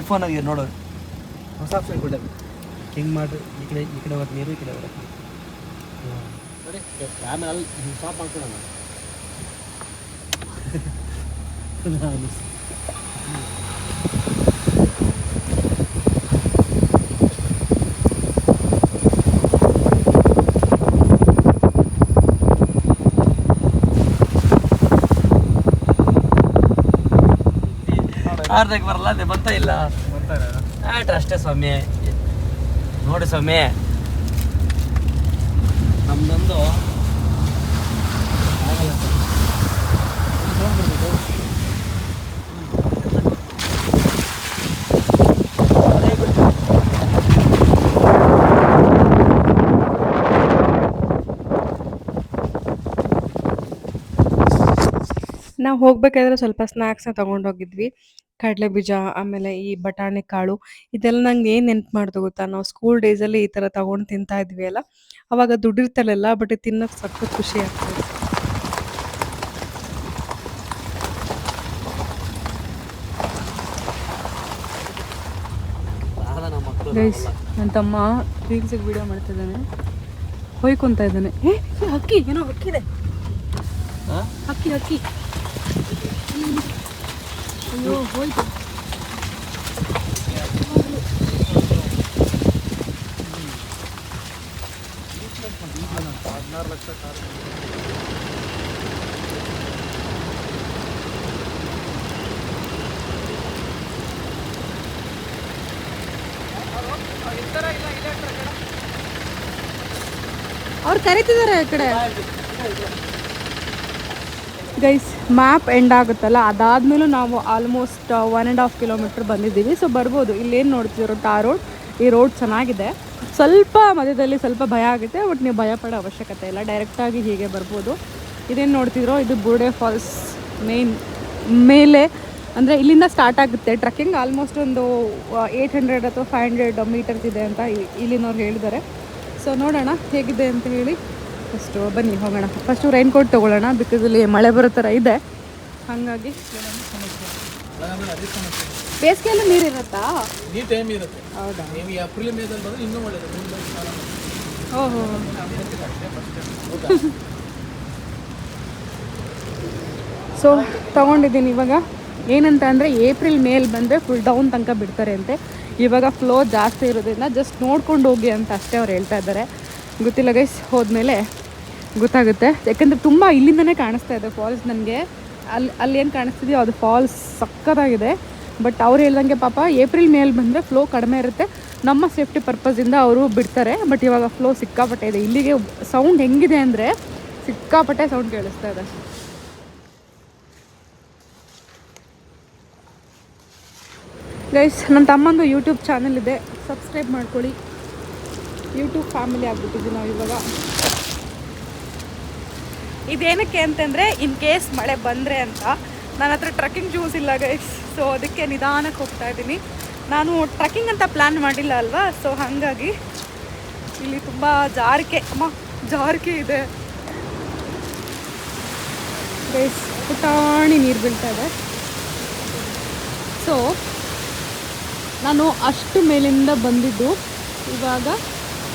ಐಫೋನ್ ಆಗಿ ನೋಡು, ಹೊಸ ಆಪ್ಷನ್ ಕೊಟ್ಟೆ. ಹಿಂಗೆ ಮಾಡಿ ಈ ಕಡೆ ಹೋಗಕ್ಕೆ ನೀರು, ಈ ಕಡೆ ಹೋಗಕ್ಕೆ ನೋಡಿ. ಆಮೇಲೆ ಅಲ್ಲಿ ಸ್ಟಾಪ್ ಮಾಡ್ಕೊಳೋಣ. ಆರ್ದಕ್ಕೆ ಬರಲ್ಲ, ಅದೇ ಬರ್ತಾ ಇಲ್ಲ. ಆಯ್ತು ಅಷ್ಟೇ ಸ್ವಾಮಿ. ನೋಡಿ ಸ್ವಾಮಿ, ನಮ್ದೊಂದು ಆಗಲ್ಲ. ನಾವು ಹೋಗ್ಬೇಕಾದ್ರೆ ಸ್ವಲ್ಪ ಸ್ನ್ಯಾಕ್ಸ್ನ ತೊಗೊಂಡೋಗಿದ್ವಿ. ಕಡಲೆ ಬೀಜ, ಆಮೇಲೆ ಈ ಬಟಾಣಿ ಕಾಳು, ಇದೆಲ್ಲ ನಂಗೆ ಏನು ನೆನ್ಪು ಮಾಡ್ದು ಗೊತ್ತಾ, ನಾವು ಸ್ಕೂಲ್ ಡೇಸಲ್ಲಿ ಈ ಥರ ತೊಗೊಂಡು ತಿಂತಾ ಇದ್ವಿ ಅಲ್ಲ, ಅವಾಗ ದುಡ್ಡಿರ್ತಲ್ಲ, ಬಟ್ ತಿನ್ನೋಕೆ ಸಖತ್ ಖುಷಿ ಆಗ್ತದೆ. ಗೈಸ್ ನನ್ನ ತಮ್ಮ ರೀಲ್ಸಿಗೆ ವಿಡಿಯೋ ಮಾಡ್ತಿದ್ದಾನೆ, ಹೊಯ್ಕೊತಾ ಇದ್ದಾನೆ. ಹಕ್ಕಿ ಏನೋ ಹಕ್ಕಿದೆ, ಹಕ್ಕಿ ಹಕ್ಕಿ. ಅಯ್ಯೋ ಹೋಯ್ತು. ಅವ್ರು ಕರೀತಿದ್ದಾರೆ ಆ ಕಡೆ. ಗೈಸ್ ಮ್ಯಾಪ್ ಎಂಡ್ ಆಗುತ್ತಲ್ಲ, ಅದಾದಮೇಲೂ ನಾವು ಆಲ್ಮೋಸ್ಟ್ 1.5 ಕಿಲೋಮೀಟ್ರ್ ಬಂದಿದ್ದೀವಿ. ಸೊ ಬರ್ಬೋದು. ಇಲ್ಲೇನು ನೋಡ್ತಿದ್ರು ಟಾರ್ ರೋಡ್, ಈ ರೋಡ್ ಚೆನ್ನಾಗಿದೆ. ಸ್ವಲ್ಪ ಮಧ್ಯದಲ್ಲಿ ಸ್ವಲ್ಪ ಭಯ ಆಗುತ್ತೆ, ಬಟ್ ನೀವು ಭಯ ಪಡೋ ಅವಶ್ಯಕತೆ ಇಲ್ಲ, ಡೈರೆಕ್ಟಾಗಿ ಹೀಗೆ ಬರ್ಬೋದು. ಇದೇನು ನೋಡ್ತಿದ್ರೋ ಇದು ಬುರುಡೆ ಫಾಲ್ಸ್ ಮೇನ್ ಮೇಲೆ, ಅಂದರೆ ಇಲ್ಲಿಂದ ಸ್ಟಾರ್ಟ್ ಆಗುತ್ತೆ ಟ್ರಕ್ಕಿಂಗ್. ಆಲ್ಮೋಸ್ಟ್ ಒಂದು 800 ಅಥವಾ 500 ಮೀಟರ್ಸ್ ಇದೆ ಅಂತ ಇಲ್ಲಿನವ್ರು ಹೇಳಿದ್ದಾರೆ. ಸೊ ನೋಡೋಣ ಹೇಗಿದೆ ಅಂತ ಹೇಳಿ. ಫಸ್ಟು ಬನ್ನಿ ಹೋಗೋಣ. ಫಸ್ಟು ರೈನ್ ಕೋಟ್ ತೊಗೊಳ್ಳೋಣ, ಬಿಕಾಸ್ ಇಲ್ಲಿ ಮಳೆ ಬರೋ ಥರ ಇದೆ. ಹಾಗಾಗಿ ಬೇಸಿಗೆಯಲ್ಲೂ ನೀರಿರುತ್ತಾ? ನೀರು ಟೈಮ್ ಇರುತ್ತೆ. ಹೌದಾ? ನೀವು ಏಪ್ರಿಲ್ ಮೇದಲ್ಲಿ ಬಂದರೆ ಇನ್ನೂ ಒಳ್ಳೆಯದು. ಓಹೋ. ಸೊ ತೊಗೊಂಡಿದ್ದೀನಿ ಇವಾಗ. ಏನಂತ ಅಂದರೆ ಏಪ್ರಿಲ್ ಮೇಲ್ ಬಂದರೆ ಫುಲ್ ಡೌನ್ ತನಕ ಬಿಡ್ತಾರೆ ಅಂತೆ. ಇವಾಗ ಫ್ಲೋ ಜಾಸ್ತಿ ಇರೋದ್ರಿಂದ ಜಸ್ಟ್ ನೋಡ್ಕೊಂಡು ಹೋಗಿ ಅಂತ ಅಷ್ಟೇ ಅವ್ರು ಹೇಳ್ತಾ ಇದ್ದಾರೆ. ಗೊತ್ತಿಲ್ಲ ಗೈಸ್, ಹೋದ್ಮೇಲೆ ಗೊತ್ತಾಗುತ್ತೆ. ಯಾಕಂದರೆ ತುಂಬ ಇಲ್ಲಿಂದನೇ ಕಾಣಿಸ್ತಾ ಇದೆ ಫಾಲ್ಸ್ ನನಗೆ. ಅಲ್ಲಿ ಏನು ಕಾಣಿಸ್ತಿದೆಯೋ ಅದು ಫಾಲ್ಸ್ ಸಕ್ಕತ್ತಾಗಿದೆ. ಬಟ್ ಅವ್ರು ಹೇಳ್ದಂಗೆ ಪಾಪ ಏಪ್ರಿಲ್ ಮೇಲ್ ಬಂದರೆ ಫ್ಲೋ ಕಡಿಮೆ ಇರುತ್ತೆ, ನಮ್ಮ ಸೇಫ್ಟಿ ಪರ್ಪಸಿಂದ ಅವರು ಬಿಡ್ತಾರೆ. ಬಟ್ ಇವಾಗ ಫ್ಲೋ ಸಿಕ್ಕಾಪಟ್ಟೆ ಇದೆ. ಇಲ್ಲಿಗೆ ಸೌಂಡ್ ಹೆಂಗಿದೆ ಅಂದರೆ ಸಿಕ್ಕಾಪಟ್ಟೆ ಸೌಂಡ್ ಕೇಳಿಸ್ತಾ ಇದೆ. ಗೈಸ್ ನನ್ನ ತಮ್ಮಂದು ಯೂಟ್ಯೂಬ್ ಚಾನಲ್ ಇದೆ, ಸಬ್ಸ್ಕ್ರೈಬ್ ಮಾಡ್ಕೊಳ್ಳಿ. ಯೂಟ್ಯೂಬ್ ಫ್ಯಾಮಿಲಿ ಆಗ್ಬಿಟ್ಟಿದ್ವಿ ನಾವು ಇವಾಗ. ಇದೇನಕ್ಕೆ ಅಂತಂದರೆ ಇನ್ ಕೇಸ್ ಮಳೆ ಬಂದರೆ ಅಂತ. ನನ್ನ ಹತ್ರ ಟ್ರಕ್ಕಿಂಗ್ ಶೂಸ್ ಇಲ್ಲ ಗೈಸ್, ಸೊ ಅದಕ್ಕೆ ನಿಧಾನಕ್ಕೆ ಹೋಗ್ತಾ ಇದ್ದೀನಿ. ನಾನು ಟ್ರಕ್ಕಿಂಗ್ ಅಂತ ಪ್ಲ್ಯಾನ್ ಮಾಡಿಲ್ಲ ಅಲ್ವಾ, ಸೊ ಹಾಗಾಗಿ ಇಲ್ಲಿ ತುಂಬ ಜಾರಿಕೆ ಇದೆ ಗೈಸ್. ಪುಟಾಣಿ ನೀರು ಬೀಳ್ತಾ ಇದೆ. ಸೊ ನಾನು ಅಷ್ಟು ಮೇಲಿಂದ ಬಂದಿದ್ದು, ಇವಾಗ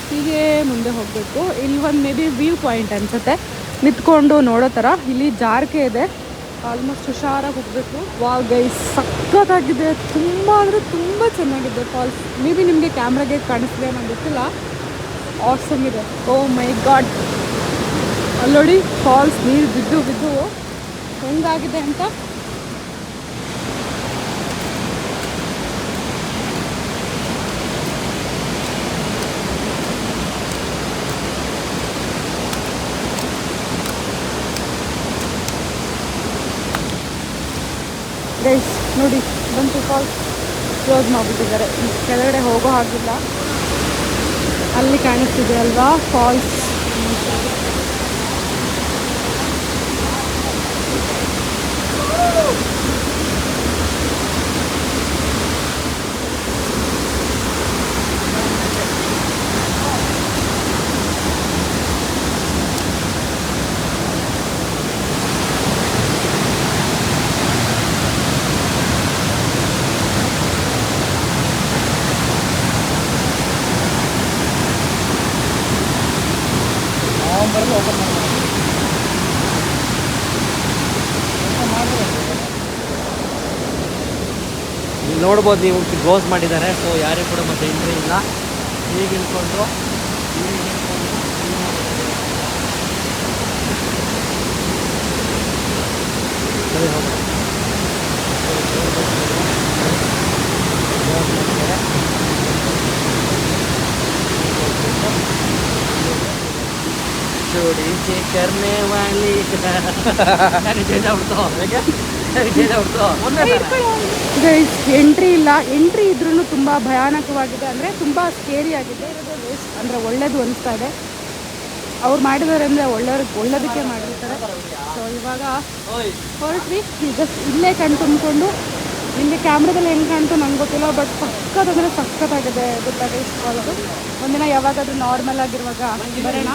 ಹೀಗೆ ಮುಂದೆ ಹೋಗಬೇಕು. ಇಲ್ಲಿ ಒಂದು ಮೇ ಬಿ ವ್ಯೂ ಪಾಯಿಂಟ್ ಅನಿಸುತ್ತೆ, ನಿಂತ್ಕೊಂಡು ನೋಡೋ ಥರ. ಇಲ್ಲಿ ಜಾರಿಕೆ ಇದೆ, ಆಲ್ಮೋಸ್ಟ್ ಹುಷಾರಾಗಿ ಹೋಗಬೇಕು. ವಾವ್ ಗೈಸ್, ಸಖತ್ತಾಗಿದೆ, ತುಂಬ ಅಂದರೆ ತುಂಬ ಚೆನ್ನಾಗಿದೆ ಫಾಲ್ಸ್. ಮೇ ಬಿ ನಿಮಗೆ ಕ್ಯಾಮ್ರಾಗೆ ಕಾಣಿಸ್ತಿದೆ ನಂಗೆ ಗೊತ್ತಿಲ್ಲ. ಆಸಮ್ ಇದೆ. ಓ ಮೈ ಗಾಡ್, ಅಲ್ಲೋಡಿ ಫಾಲ್ಸ್ ನೀರು ಬಿದ್ದು ಹೆಂಗಾಗಿದೆ ಅಂತ. ಗೈಸ್ ನೋಡಿ, ಬಂತು ಫಾಲ್ಸ್. ಕ್ಲೋಸ್ ಮಾಡಿಬಿಟ್ಟಿದ್ದಾರೆ, ಕೆಳಗಡೆ ಹೋಗೋ ಹಾಗಿಲ್ಲ. ಅಲ್ಲಿ ಕಾಣಿಸ್ತಿದೆ ಅಲ್ವಾ ಫಾಲ್ಸ್. ನೋಡ್ಬೋದು ನೀವು, ಕ್ಲೋಸ್ ಮಾಡಿದ್ದಾರೆ. ಸೊ ಯಾರಿಗೂ ಕೂಡ ಮತ್ತೆ ಎಂಟ್ರಿ ಇಲ್ಲ. ಈಗ ಇಳ್ಕೊಂಡು ಸರಿ ಹೋಗೋಣ. जोड़ी से करने वाली ಗೈಸ್ ಎಂಟ್ರಿ ಇಲ್ಲ. ಎಂಟ್ರಿ ಇದ್ರೂ ತುಂಬ ಭಯಾನಕವಾಗಿದೆ, ಅಂದರೆ ತುಂಬ ಸ್ಕೇರಿ ಆಗಿದೆ. ಅಂದರೆ ಒಳ್ಳೇದು ಅನಿಸ್ತಾ ಇದೆ. ಅವ್ರು ಮಾಡಿದ್ದಾರೆ ಅಂದರೆ ಒಳ್ಳೇದಕ್ಕೆ ಮಾಡಿರ್ತಾರೆ. ಸೊ ಇವಾಗ ಹೊರಟ್ವಿ. ಜಸ್ಟ್ ಇಲ್ಲೇ ಕಣ್ ತುಂಬಿಕೊಂಡು, ನಿಮಗೆ ಕ್ಯಾಮ್ರಾದಲ್ಲಿ ಹೆಂಗೆ ಕಾಣ್ತು ನಂಗೆ ಗೊತ್ತಿಲ್ಲ, ಬಟ್ ಸಖತ್ತಾಗಿದೆ, ಸಖತ್ತಾಗಿದೆ ಗೊತ್ತಾಗ ಇಸ್ಕೊಳ್ಳೋದು. ಒಂದಿನ ಯಾವಾಗಾದ್ರೂ ನಾರ್ಮಲ್ ಆಗಿರುವಾಗ ಬರೋಣ.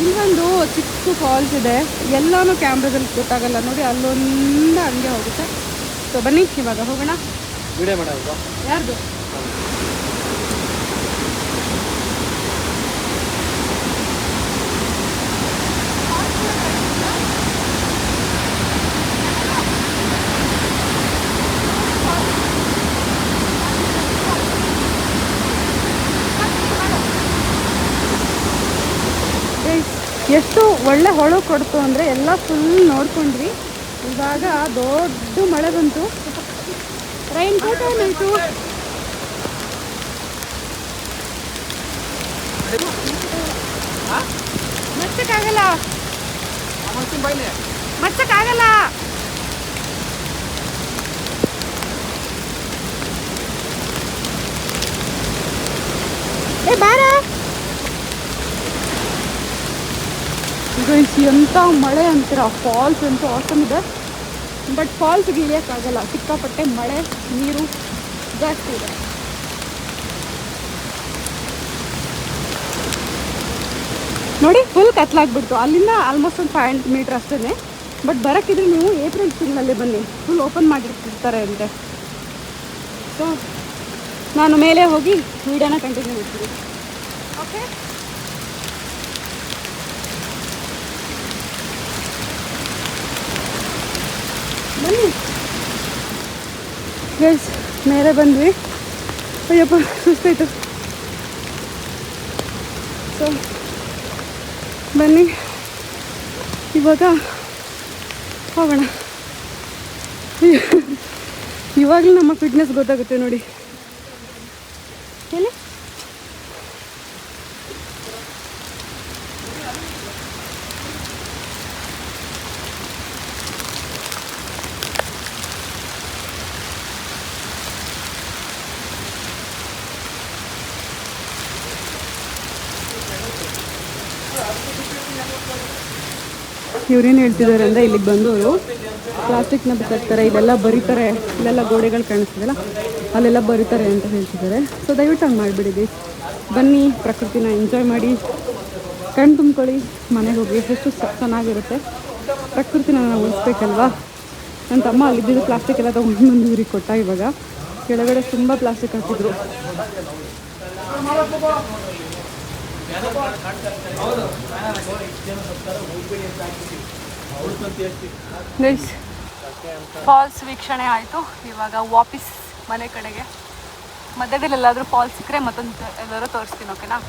ಇಲ್ಲೊಂದು ಚಿಕ್ಕ ಫಾಲ್ಸ್ ಇದೆ, ಎಲ್ಲನೂ ಕ್ಯಾಮ್ರಾದಲ್ಲಿ ಗೊತ್ತಾಗಲ್ಲ ನೋಡಿ, ಅಲ್ಲೊಂದು ಹಂಗೆ ಹೋಗುತ್ತೆ. ಸೊ ಬನ್ನಿ ಇವಾಗ ಹೋಗೋಣ. ವಿಡಿಯೋ ಮಾಡೋದು ಯಾರ್ದು? ಎಷ್ಟು ಒಳ್ಳೆ ಹೊಳು ಕೊಡ್ತು ಅಂದರೆ ಎಲ್ಲ ಫುಲ್ ನೋಡ್ಕೊಂಡ್ವಿ. ಇವಾಗ ದೊಡ್ಡ ಮಳೆ ಬಂತು, ರೈನ್ ಕೋಟ್ ಆಯಿತು. ಮಚ್ಚಕ್ಕಾಗಲ್ಲ, ಮಚ್ಚಕ್ಕಾಗಲ್ಲ. ಏ ಬಾರ. ಎಂಥ ಮಳೆ ಅಂತೀರ, ಫಾಲ್ಸ್ ಅಂತೂ ಆಸಮ್ ಇದೆ. ಬಟ್ ಫಾಲ್ಸ್ಗೆ ಇಳಿಯೋಕ್ಕಾಗಲ್ಲ, ಸಿಕ್ಕಾಪಟ್ಟೆ ಮಳೆ, ನೀರು ಜಾಸ್ತಿ ಇದೆ. ನೋಡಿ ಫುಲ್ ಕತ್ಲಾಗ್ಬಿಡ್ತು. ಅಲ್ಲಿಂದ ಆಲ್ಮೋಸ್ಟ್ ಒಂದು 500 ಮೀಟ್ರ್ ಅಷ್ಟೇ. ಬಟ್ ಬರೋಕ್ಕಿದ್ರೆ ನೀವು ಏಪ್ರಿಲ್ ತಿಂಗಳಲ್ಲಿ ಬನ್ನಿ, ಫುಲ್ ಓಪನ್ ಮಾಡಿರ್ತಿರ್ತಾರೆ ಅಂತೆ. ಸೊ ನಾನು ಮೇಲೆ ಹೋಗಿ ವೀಡಿಯೋನ ಕಂಟಿನ್ಯೂ ಮಾಡ್ತೀನಿ. ಓಕೆ, ಬನ್ನಿ ಗೈಸ್. ಮೇಲೆ ಬಂದ್ವಿ. ಅಯ್ಯಪ್ಪ ಸುಸ್ತಾಯ್ತು. ಸೊ ಬನ್ನಿ ಇವಾಗ ಹೋಗೋಣ. ಇವಾಗಲೂ ನಮ್ಮ ಫಿಟ್ನೆಸ್ ಗೊತ್ತಾಗುತ್ತೆ ನೋಡಿ. ಹೇಳಿ ಇವ್ರೇನು ಹೇಳ್ತಿದ್ದಾರೆ ಅಂದರೆ ಇಲ್ಲಿಗೆ ಬಂದವರು ಪ್ಲಾಸ್ಟಿಕ್ನ ಬಿಸಾಕ್ತಾರೆ, ಇಲ್ಲೆಲ್ಲ ಬರೀತಾರೆ, ಇಲ್ಲೆಲ್ಲ ಗೋಡೆಗಳು ಕಾಣಿಸ್ತಿದೆಯಲ್ಲ ಅಲ್ಲೆಲ್ಲ ಬರೀತಾರೆ ಅಂತ ಹೇಳ್ತಿದ್ದಾರೆ. ಸೊ ದಯವಿಟ್ಟು ಹಂಗೆ ಮಾಡಿಬಿಡಿ. ಬನ್ನಿ, ಪ್ರಕೃತಿನ ಎಂಜಾಯ್ ಮಾಡಿ, ಕಣ್ಣು ತುಂಬ್ಕೊಳ್ಳಿ, ಮನೆಗೆ ಹೋಗಿ. ಎಷ್ಟು ಚೆನ್ನಾಗಿರುತ್ತೆ. ಪ್ರಕೃತಿನ ನಾವು ಉಳಿಸ್ಬೇಕಲ್ವಾ. ನನ್ನ ತಮ್ಮ ಅಲ್ಲಿದ್ದಿದ್ದು ಪ್ಲಾಸ್ಟಿಕ್ ಎಲ್ಲ ತೊಗೊಂಡು ಬಂದು ಇವ್ರಿಗೆ ಕೊಟ್ಟ. ಇವಾಗ ಕೆಳಗಡೆ ತುಂಬ ಪ್ಲಾಸ್ಟಿಕ್ ಹಾಕಿದ್ರು. ಫಾಲ್ಸ್ ವೀಕ್ಷಣೆ ಆಯಿತು. ಇವಾಗ ವಾಪಸ್ ಮನೆ ಕಡೆಗೆ. ಮಧ್ಯದಲ್ಲಿ ಎಲ್ಲಾದರೂ ಫಾಲ್ಸ್ ಸಿಕ್ಕರೆ ಮತ್ತೊಂದು ಎಲ್ಲರೂ ತೋರಿಸ್ತೀನಿ, ಓಕೆನಾ?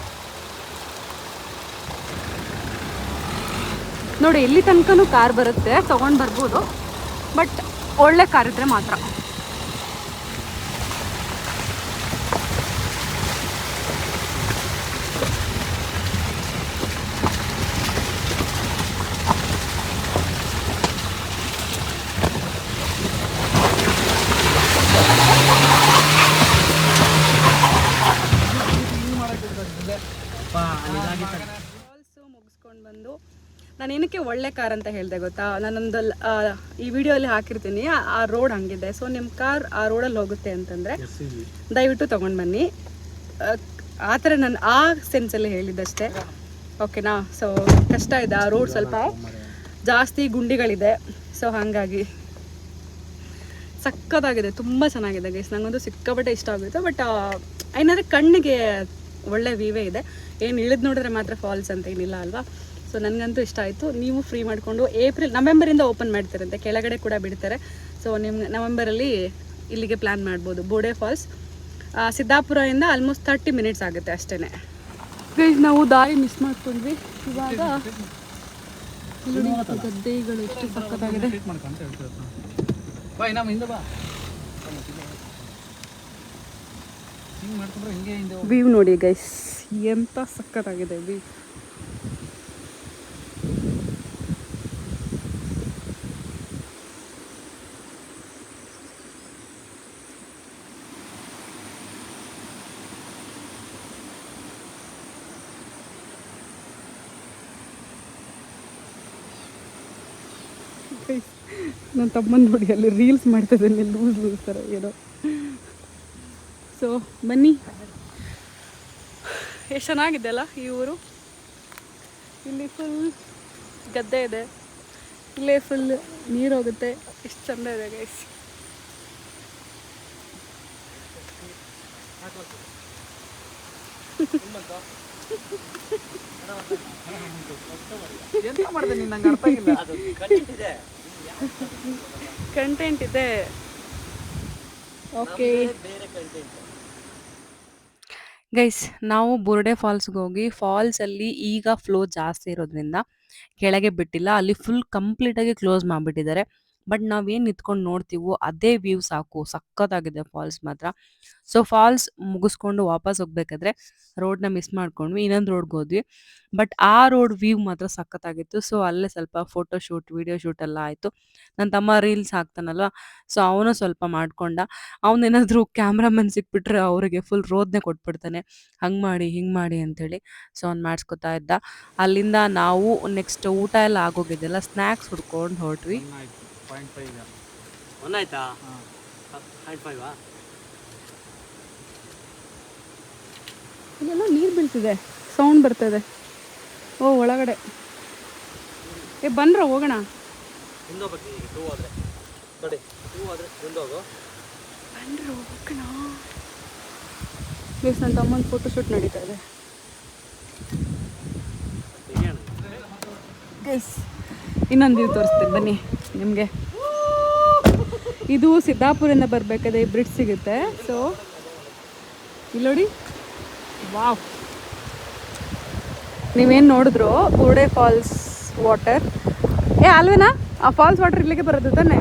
ನೋಡಿ, ಇಲ್ಲಿ ತನಕನೂ ಕಾರ್ ಬರುತ್ತೆ, ತೊಗೊಂಡು ಬರ್ಬೋದು. ಬಟ್ ಒಳ್ಳೆ ಕಾರ್ ಇದ್ದರೆ ಮಾತ್ರ. ಫಾಲ್ಸು ಮುಗಿಸ್ಕೊಂಡು ಬಂದು ನಾನು ಏನಕ್ಕೆ ಒಳ್ಳೆ ಕಾರ್ ಅಂತ ಹೇಳಿದೆ ಗೊತ್ತಾ? ನಾನೊಂದು ಈ ವಿಡಿಯೋಲ್ಲಿ ಹಾಕಿರ್ತೀನಿ, ಆ ರೋಡ್ ಹಂಗಿದೆ. ಸೊ ನಿಮ್ಮ ಕಾರ್ ಆ ರೋಡಲ್ಲಿ ಹೋಗುತ್ತೆ ಅಂತಂದರೆ ದಯವಿಟ್ಟು ತೊಗೊಂಡು ಬನ್ನಿ. ಆ ಥರ ನಾನು ಆ ಸೆನ್ಸಲ್ಲಿ ಹೇಳಿದ್ದಷ್ಟೇ, ಓಕೆನಾ? ಸೊ ಕಷ್ಟ ಇದೆ, ಆ ರೋಡ್ ಸ್ವಲ್ಪ ಜಾಸ್ತಿ ಗುಂಡಿಗಳಿದೆ. ಸೊ ಹಾಗಾಗಿ ಸಕ್ಕತ್ತಾಗಿದೆ, ತುಂಬ ಚೆನ್ನಾಗಿದೆ ಗೈಸ್. ನನಗಂತೂ ಸಿಕ್ಕಾಪಟ್ಟೆ ಇಷ್ಟ ಆಗುತ್ತೆ. ಬಟ್ ಏನಾದರೆ ಕಣ್ಣಿಗೆ ಒಳ್ಳೆ ವ್ಯೂವೇ ಇದೆ. ಏನು ಇಳಿದು ನೋಡಿದ್ರೆ ಮಾತ್ರ ಫಾಲ್ಸ್ ಅಂತ ಏನಿಲ್ಲ ಅಲ್ವಾ? ಸೊ ನನಗಂತೂ ಇಷ್ಟ ಆಯಿತು. ನೀವು ಫ್ರೀ ಮಾಡಿಕೊಂಡು ನವೆಂಬರಿಂದ ಓಪನ್ ಮಾಡ್ತಾರಂತೆ, ಕೆಳಗಡೆ ಕೂಡ ಬಿಡ್ತಾರೆ. ಸೊ ನಿಮ್ಮ ನವೆಂಬರಲ್ಲಿ ಇಲ್ಲಿಗೆ ಪ್ಲ್ಯಾನ್ ಮಾಡ್ಬೋದು. ಬೋಡೆ ಫಾಲ್ಸ್ ಸಿದ್ದಾಪುರದಿಂದ ಆಲ್ಮೋಸ್ಟ್ 30 ಮಿನಿಟ್ಸ್ ಆಗುತ್ತೆ ಅಷ್ಟೇ. ಗೈಸ್, ನಾವು ದಾರಿ ಮಿಸ್ ಮಾಡ್ಕೊಂಡ್ವಿ. ಇವಾಗ ಗದ್ದೆಗಳು ಎಷ್ಟು ಸಕ್ಕತ್ತಾಗಿದೆ. ವ್ಯೂ ನೋಡಿ ಗೈಸ್, ಎಂತ ಸಕ್ಕತ್ತಾಗಿದೆ ವ್ಯೂ. ನನ್ನ ತಮ್ಮನ ನೋಡಿ ಅಲ್ಲಿ ರೀಲ್ಸ್ ಮಾಡ್ತಿದ್ದಾನೆ, ಲೂಸ್ ಥರ ಏನೋ. ಸೊ ಬನ್ನಿ, ಎಷ್ಟು ಚೆನ್ನಾಗಿದೆ ಅಲ್ಲ ಈ ಊರು. ಇಲ್ಲಿ ಫುಲ್ ಗದ್ದೆ ಇದೆ, ಇಲ್ಲೇ ಫುಲ್ ನೀರು ಹೋಗುತ್ತೆ. ಎಷ್ಟು ಚೆಂದ ಇದೆ ಗೈಸ್. ಕಂಟೆಂಟ್ ಇದೆ. ಓಕೆ ಗೈಸ್, ನಾವು ಬುರ್ಡೆ ಫಾಲ್ಸ್ಗೆ ಹೋಗಿ, ಫಾಲ್ಸಲ್ಲಿ ಈಗ ಫ್ಲೋ ಜಾಸ್ತಿ ಇರೋದ್ರಿಂದ ಕೆಳಗೆ ಬಿಟ್ಟಿಲ್ಲ. ಅಲ್ಲಿ ಫುಲ್ ಕಂಪ್ಲೀಟಾಗಿ ಕ್ಲೋಸ್ ಮಾಡಿಬಿಟ್ಟಿದ್ದಾರೆ. ಬಟ್ ನಾವೇನು ನಿಂತ್ಕೊಂಡು ನೋಡ್ತೀವೋ ಅದೇ ವ್ಯೂ ಸಾಕು. ಸಕ್ಕತ್ತಾಗಿದೆ ಫಾಲ್ಸ್ ಮಾತ್ರ. ಸೊ ಫಾಲ್ಸ್ ಮುಗಿಸ್ಕೊಂಡು ವಾಪಸ್ ಹೋಗ್ಬೇಕಾದ್ರೆ ರೋಡ್ನ ಮಿಸ್ ಮಾಡ್ಕೊಂಡ್ವಿ, ಇನ್ನೊಂದು ರೋಡ್ಗೆ ಹೋದ್ವಿ. ಬಟ್ ಆ ರೋಡ್ ವ್ಯೂ ಮಾತ್ರ ಸಕ್ಕತ್ತಾಗಿತ್ತು. ಸೊ ಅಲ್ಲೇ ಸ್ವಲ್ಪ ಫೋಟೋ ಶೂಟ್, ವಿಡಿಯೋ ಶೂಟ್ ಎಲ್ಲ ಆಯಿತು. ನನ್ನ ತಮ್ಮ ರೀಲ್ಸ್ ಹಾಕ್ತಾನಲ್ವ, ಸೊ ಅವನು ಸ್ವಲ್ಪ ಮಾಡ್ಕೊಂಡ. ಅವನೇನಾದರೂ ಕ್ಯಾಮ್ರಾಮನ್ ಸಿಕ್ಬಿಟ್ರೆ ಅವರಿಗೆ ಫುಲ್ ರೋದನೆ ಕೊಟ್ಬಿಡ್ತಾನೆ, ಹಂಗೆ ಮಾಡಿ ಹಿಂಗೆ ಮಾಡಿ ಅಂಥೇಳಿ. ಸೊ ಅವ್ನು ಮಾಡಿಸ್ಕೊತಾ ಇದ್ದ. ಅಲ್ಲಿಂದ ನಾವು ನೆಕ್ಸ್ಟ್ ಊಟ ಎಲ್ಲ ಆಗೋಗಿದ್ದೆಲ್ಲ ಸ್ನ್ಯಾಕ್ಸ್ ಹುಡ್ಕೊಂಡು ಹೊರಟ್ವಿ. ಒಂದಾಯ್ತಾ? 0.5 ಇಲ್ಲೆಲ್ಲ ನೀರು ಬೀಳ್ತಿದೆ, ಸೌಂಡ್ ಬರ್ತದೆ. ಓ ಒಳಗಡೆ ಬಂದ್ರ ಹೋಗೋಣ. ಹಿಂದೋಗ್ಬೇಕು, 2 ಹೋದ್ರೆ ನೋಡಿ, 2 ಹೋದ್ರೆ ಹಿಂದೋಗು. ಬಂದ್ರೆ ಹೋಗೋಣ. ಪ್ಲೀಸ್, ನನ್ನ ತಮ್ಮನ ಫೋಟೋ ಶೂಟ್ ನಡೀತಾ ಇದೆ ಗೈಸ್. ಇನ್ನೊಂದು ವ್ಯೂ ತೋರಿಸ್ತೀನಿ ಬನ್ನಿ ನಿಮಗೆ. ಇದು ಸಿದ್ದಾಪುರದಿಂದ ಬರಬೇಕಾದ್ರೆ ಬ್ರಿಡ್ಜ್ ಸಿಗುತ್ತೆ. ಸೊ ಇಲ್ಲಿ ನೋಡಿ, ವಾವ್, ನೀವೇನು ನೋಡಿದ್ರು ಬುರ್ಡೆ ಫಾಲ್ಸ್ ವಾಟರ್. ಅಲ್ವೇನಾ? ಆ ಫಾಲ್ಸ್ ವಾಟರ್ ಇಲ್ಲಿಗೆ ಬರೋದು ತಾನೆ.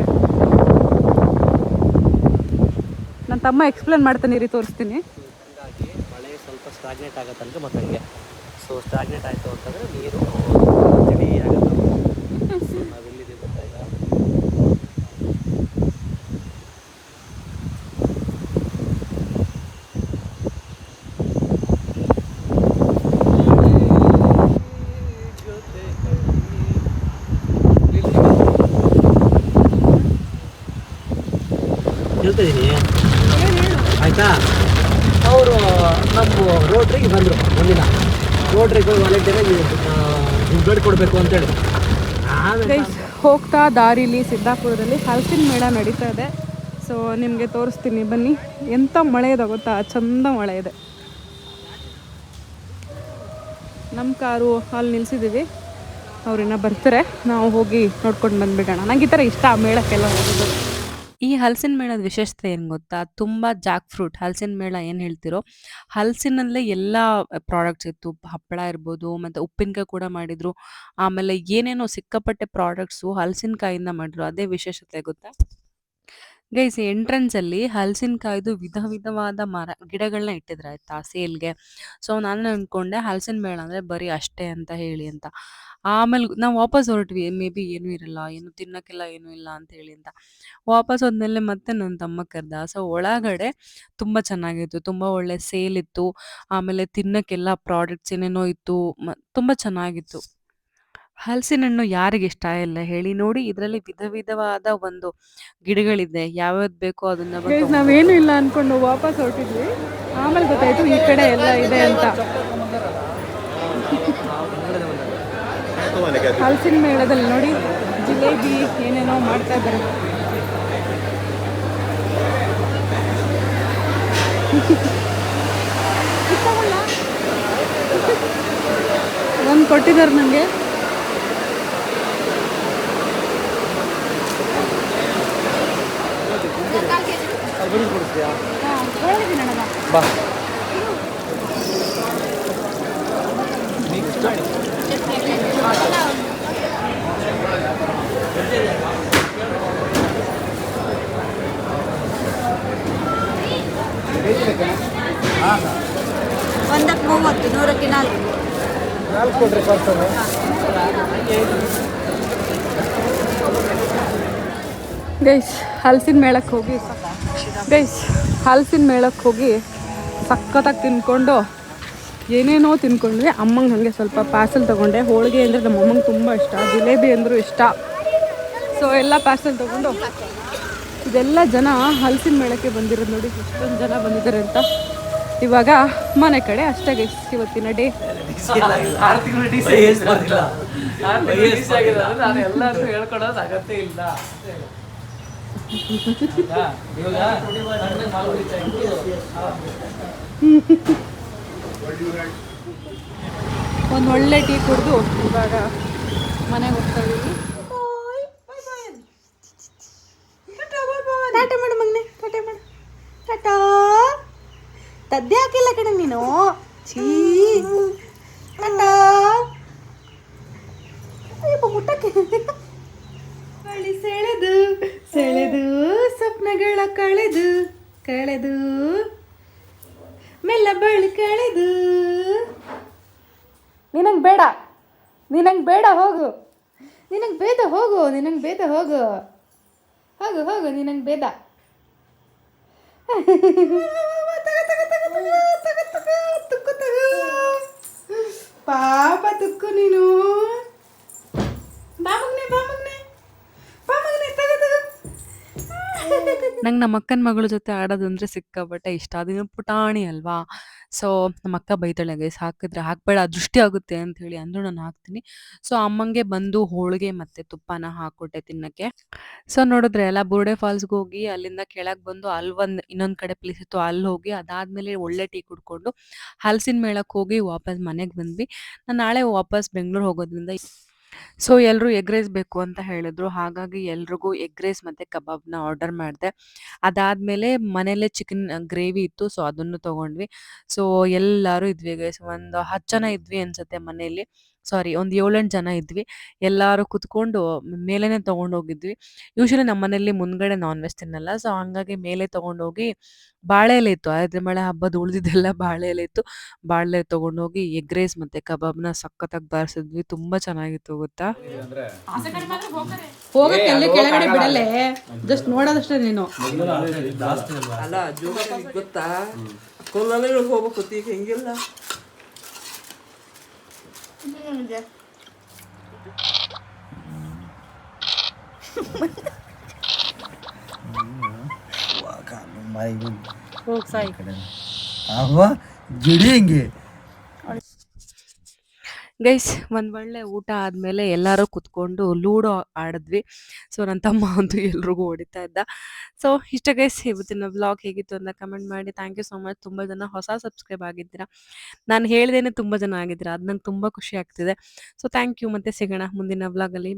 ನನ್ನ ತಮ್ಮ ಎಕ್ಸ್ಪ್ಲೇನ್ ಮಾಡ್ತಾನೆ, ರೀ ತೋರಿಸ್ತೀನಿ. ಹಾಗಾಗಿ ಮಳೆ ಸ್ವಲ್ಪ ಸ್ಟಾಗ್ನೇಟ್ ಆಗುತ್ತಂದ್ರೆ ಮತ್ತೆ ಹಂಗೆ. ಸೊ ಸ್ಟಾಗ್ನೇಟ್ ಆಯಿತು ಅಂತಂದರೆ ನೀರು ಚಳಿ ಆಗುತ್ತೆ. ನಾವೆಲ್ಲಿದೆ ಗೊತ್ತಾಯ್ತಾ? ಹೇಳ್ತಾ ಇದ್ದೀನಿ ಆಯಿತಾ. ಅವರು ನಮ್ಮ ರೋಟ್ರಿಗೆ ಬಂದರು ಒಂದಿನ, ರೋಟ್ರಿಗೆ ವಾಲಂಟಿಯರ್ ನೀವು ದುಡ್ಡು ಕೊಡಬೇಕು ಅಂತೇಳಿ. ಆಮೇಲೆ ಹೋಗ್ತಾ ದಾರಿಲಿ ಸಿದ್ದಾಪುರದಲ್ಲಿ ಹಲಸಿನ ಮೇಳ ನಡೀತಾ ಇದೆ. ಸೊ ನಿಮಗೆ ತೋರಿಸ್ತೀನಿ ಬನ್ನಿ. ಎಂಥ ಮಳೆ ಇದೆ ಗೊತ್ತಾ, ಚಂದ ಮಳೆ ಇದೆ. ನಮ್ಮ ಕಾರು ಅಲ್ಲಿ ನಿಲ್ಸಿದ್ದೀವಿ, ಅವ್ರಿನ್ನ ಬರ್ತಾರೆ, ನಾವು ಹೋಗಿ ನೋಡ್ಕೊಂಡು ಬಂದುಬಿಡೋಣ. ನಂಗೆ ಈ ಥರ ಇಷ್ಟ ಆ ಮೇಳಕ್ಕೆಲ್ಲ ಹೋಗೋದು. ಈ ಹಲಸಿನ ಮೇಳದ ವಿಶೇಷತೆ ಏನು ಗೊತ್ತಾ, ತುಂಬ ಜಾಕ್ ಫ್ರೂಟ್ ಹಲಸಿನ ಮೇಳ ಏನು ಹೇಳ್ತಿರೋ, ಹಲಸಿನಲ್ಲೇ ಎಲ್ಲ ಪ್ರಾಡಕ್ಟ್ಸ್ ಇತ್ತು. ಹಪ್ಪಳ ಇರ್ಬೋದು, ಮತ್ತು ಉಪ್ಪಿನಕಾಯಿ ಕೂಡ ಮಾಡಿದರು. ಆಮೇಲೆ ಏನೇನೋ ಸಿಕ್ಕಾಪಟ್ಟೆ ಪ್ರಾಡಕ್ಟ್ಸು ಹಲಸಿನಕಾಯಿಂದ ಮಾಡಿದ್ರು. ಅದೇ ವಿಶೇಷತೆ ಗೊತ್ತಾ ಗೈಸ್. ಎಂಟ್ರೆನ್ಸಲ್ಲಿ ಹಲಸಿನಕಾಯ್ದು ವಿಧ ವಿಧವಾದ ಗಿಡಗಳನ್ನ ಇಟ್ಟಿದ್ರು ಆಯ್ತಾ ಸೇಲ್ಗೆ. ಸೊ ನಾನು ಅಂದ್ಕೊಂಡೆ ಹಲಸಿನ ಮೇಳ ಅಂದರೆ ಬರೀ ಅಷ್ಟೇ ಅಂತ ಹೇಳಿ ಅಂತ. ಆಮೇಲೆ ನಾವು ವಾಪಸ್ ಹೊರಟ್ವಿ, ಮೇ ಬಿ ಏನೂ ಇರಲ್ಲ, ಏನು ತಿನ್ನೋಕ್ಕೆಲ್ಲ ಏನೂ ಇಲ್ಲ ಅಂತ ಹೇಳಿ ಅಂತ. ವಾಪಸ್ ಹೋದ್ಮೇಲೆ ಮತ್ತೆ ನನ್ನ ತಮ್ಮ ಕರೆದ. ಸೊ ಒಳಗಡೆ ತುಂಬ ಚೆನ್ನಾಗಿತ್ತು, ತುಂಬ ಒಳ್ಳೆ ಸೇಲ್ ಇತ್ತು. ಆಮೇಲೆ ತಿನ್ನೋಕ್ಕೆಲ್ಲ ಪ್ರಾಡಕ್ಟ್ಸ್ ಏನೇನೋ ಇತ್ತು, ತುಂಬ ಚೆನ್ನಾಗಿತ್ತು. ಹಲಸಿನ ಹಣ್ಣು ಯಾರಿಗೆ ಇಷ್ಟ ಇಲ್ಲ ಹೇಳಿ. ನೋಡಿ, ಇದರಲ್ಲಿ ವಿಧ ವಿಧವಾದ ಒಂದು ಗಿಡಗಳಿದೆ, ಯಾವ್ಯಾವ್ದು ಬೇಕೋ ಅದನ್ನ ನಾವೇನು ಇಲ್ಲ ಅನ್ಕೊಂಡು ವಾಪಸ್ ಹೊರಟಿದ್ವಿ. ಆಮೇಲೆ ಗೊತ್ತಾಯ್ತು ಈ ಕಡೆ ಎಲ್ಲ ಇದೆ ಅಂತ. ಹಲಸಿನ ಮೇಳದಲ್ಲಿ ನೋಡಿ ಜಿಲೇಬಿ ಏನೇನೋ ಮಾಡ್ತಾ ಇದ್ದಾರೆ. ಒಂದು ಕೊಟ್ಟಿದ್ದಾರೆ ನನಗೆ. ಬಾ ಒಂದಕ್ಕೆ 30, 100ಕ್ಕೆ 4. ಕೊಡ್ರಿ ಪಾರ್ಸಲ್. ಗೈಸ್ ಹಲಸಿನ ಮೇಳಕ್ಕೆ ಹೋಗಿ ಸಖತ್ತಾಗಿ ತಿನ್ಕೊಂಡು ಏನೇನೋ ತಿನ್ಕೊಂಡ್ವಿ. ಅಮ್ಮಂಗೆ ಹಾಗೆ ಸ್ವಲ್ಪ ಪಾರ್ಸಲ್ ತೊಗೊಂಡೆ. ಹೋಳಿಗೆ ಅಂದರೆ ನಮ್ಮ ಅಮ್ಮಂಗೆ ತುಂಬ ಇಷ್ಟ, ಜಿಲೇಬಿ ಅಂದರೂ ಇಷ್ಟ. ಸೊ ಎಲ್ಲ ಪಾರ್ಸಲ್ ತೊಗೊಂಡು ಇದೆಲ್ಲ ಜನ ಹಲಸಿನ ಮೇಳಕ್ಕೆ ಬಂದಿರೋದು ನೋಡಿ, ಎಷ್ಟೊಂದು ಜನ ಬಂದಿದ್ದಾರೆ ಅಂತ. ಇವಾಗ ಮನೆ ಕಡೆ ಅಷ್ಟೇ ಗೈಸ್ ಇವತ್ತಿನ ಡೇ. ನಾನು ಎಲ್ಲರೂ ಹೇಳ್ಕೊಡೋದು ಅಗತ್ಯ ಇಲ್ಲ. ಒಂದು ಒಳ್ಳೆ ಟೀ ಕುಡಿದು ಇವಾಗ ಮನೆಗೆ ಹೋಗ್ತಾ ಇದ್ದೀವಿ. ಟಾಟಾ ಮಾಡು ಮಗನೆ, ಟಾಟಾ ಮಾಡು. ಟಾಟಾ. ತದ್ದೆ ಹಾಕಿಲ್ಲ ಕಣೆ ನೀನು. ಛೀ. ಟಾಟಾ. ಅಯ್ಯಪ್ಪ ಮುಟ್ಟಕ್ಕೆ. ಬಳಿ ಸೆಳೆದು ಸೆಳೆದು ಸ್ವಪ್ನಗಳ ಕಳೆದು ಮೆಲ್ಲ ಬಳಿ ಕಳೆದು. ನಿನಗೆ ಬೇಡ ಹೋಗು, ನಿನಗೆ ಬೇಡ ಹೋಗು, ನಿನಗೆ ಬೇಡ. ಪಾಪ ತುಕ್ಕು ನೀನು. ನಂಗೆ ನಮ್ಮ ಅಕ್ಕನ ಮಗಳ ಜೊತೆ ಆಡೋದಂದ್ರೆ ಸಿಕ್ಕಾಪಟ್ಟೆ ಇಷ್ಟ. ಅದಿನ್ನು ಪುಟಾಣಿ ಅಲ್ವಾ. ಸೊ ನಮ್ಮ ಅಕ್ಕ ಬೈತಾಳೆ ಗೈಸ್, ಹಾಕಿದ್ರೆ ಹಾಕಬೇಡ ದೃಷ್ಟಿ ಆಗುತ್ತೆ ಅಂತ ಹೇಳಿ. ಅಂದರೂ ನಾನು ಹಾಕ್ತೀನಿ. ಸೊ ಅಮ್ಮಂಗೆ ಬಂದು ಹೋಳಿಗೆ ಮತ್ತು ತುಪ್ಪನ ಹಾಕ್ಕೊಟ್ಟೆ ತಿನ್ನೋಕ್ಕೆ. ಸೊ ನೋಡಿದ್ರೆ ಎಲ್ಲ ಬುರ್ಡೆ ಫಾಲ್ಸ್ಗೆ ಹೋಗಿ ಅಲ್ಲಿಂದ ಕೆಳಗೆ ಬಂದು ಅಲ್ಲಿ ಇನ್ನೊಂದು ಕಡೆ ಪ್ಲೇಸ್ ಇತ್ತು, ಅಲ್ಲಿ ಹೋಗಿ ಅದಾದಮೇಲೆ ಒಳ್ಳೆ ಟೀ ಕುಡ್ಕೊಂಡು ಹಲಸಿನ ಮೇಳಕ್ಕೆ ಹೋಗಿ ವಾಪಸ್ ಮನೆಗೆ ಬಂದ್ವಿ. ನಾನು ನಾಳೆ ವಾಪಸ್ ಬೆಂಗಳೂರು ಹೋಗೋದ್ರಿಂದ ಸೊ ಎಲ್ಲರೂ ಎಗ್ ರೈಸ್ ಬೇಕು ಅಂತ ಹೇಳಿದ್ರು. ಹಾಗಾಗಿ ಎಲ್ರಿಗೂ ಎಗ್ ರೈಸ್ ಮತ್ತು ಕಬಾಬ್ನ ಆರ್ಡರ್ ಮಾಡಿದೆ. ಅದಾದಮೇಲೆ ಮನೇಲೇ ಚಿಕನ್ ಗ್ರೇವಿ ಇತ್ತು, ಸೊ ಅದನ್ನು ತೊಗೊಂಡ್ವಿ. ಸೊ ಎಲ್ಲರೂ ಇದ್ವಿ ಗೈಸ್, ಒಂದು 10 ಜನ ಇದ್ವಿ ಅನ್ಸುತ್ತೆ ಮನೇಲಿ. ಸಾರಿ, ಒಂದು 7-8 ಜನ ಇದ್ವಿ. ಎಲ್ಲರೂ ಕುತ್ಕೊಂಡು ಮೇಲೇ ತೊಗೊಂಡೋಗಿದ್ವಿ. ಯೂಶ್ವಲಿ ನಮ್ಮ ಮನೇಲಿ ಮುಂದ್ಗಡೆ ನಾನ್ ವೆಜ್ ತಿನ್ನಲ್ಲ, ಸೊ ಹಂಗಾಗಿ ಮೇಲೆ ತೊಗೊಂಡೋಗಿ ಬಾಳೆ ಎಲೆ ಇತ್ತು, ಆದ್ರೆ ಮಳೆ ಹಬ್ಬದ ಉಳಿದಿದ್ದೆಲ್ಲ ಬಾಳೆ ಎಲೆ ಇತ್ತು. ಬಾಳೆ ತೊಗೊಂಡೋಗಿ ಎಗ್ ರೈಸ್ ಮತ್ತು ಕಬಾಬ್ನ ಸಖತ್ತಾಗಿ ಬಾರಿಸಿದ್ವಿ. ತುಂಬ ಚೆನ್ನಾಗಿತ್ತು ಗೊತ್ತಾ. ಹೋಗಕ್ಕೆ ಅಲ್ಲಿ ಕೆಳಗಡೆ ಬಿಡಲ್ಲೇ, ಜಸ್ಟ್ ನೋಡೋದಷ್ಟೇ ನೀನು. ಅಲ್ಲ ಜೋಗ ಗೊತ್ತಾ, ಕೊಲ್ಲಲ್ಲಿ ಹೋಗ್ಬೇಕು ಈಗ ಹೆಂಗಿಲ್ಲ. ಹೋಗಿ ಸಾಯಿ. ಜಿಡಿ ಹಿಂಗೆ ಗೈಸ್ ಒಂದು ಒಳ್ಳೆ ಊಟ ಆದಮೇಲೆ ಎಲ್ಲರೂ ಕುತ್ಕೊಂಡು ಲೂಡೋ ಆಡಿದ್ವಿ. ಸೊ ನನ್ನ ತಮ್ಮ ಅಂತೂ ಎಲ್ರಿಗೂ ಹೊಡಿತಾ ಇದ್ದ. ಸೊ ಇಷ್ಟ ಗೈಸ್, ಇವತ್ತಿನ ವ್ಲಾಗ್ ಹೇಗಿತ್ತು ಅಂತ ಕಮೆಂಟ್ ಮಾಡಿ. Thank you so much. ತುಂಬ ಜನ ಹೊಸ ಸಬ್ಸ್ಕ್ರೈಬ್ ಆಗಿದ್ದೀರಾ. ನಾನು ಹೇಳ್ದೇನೆ ತುಂಬ ಜನ ಆಗಿದ್ದೀರಾ, ಅದು ನಂಗೆ ತುಂಬ ಖುಷಿ ಆಗ್ತಿದೆ. So thank you. ಮತ್ತೆ ಸಿಗೋಣ ಮುಂದಿನ ವ್ಲಾಗಲ್ಲಿ.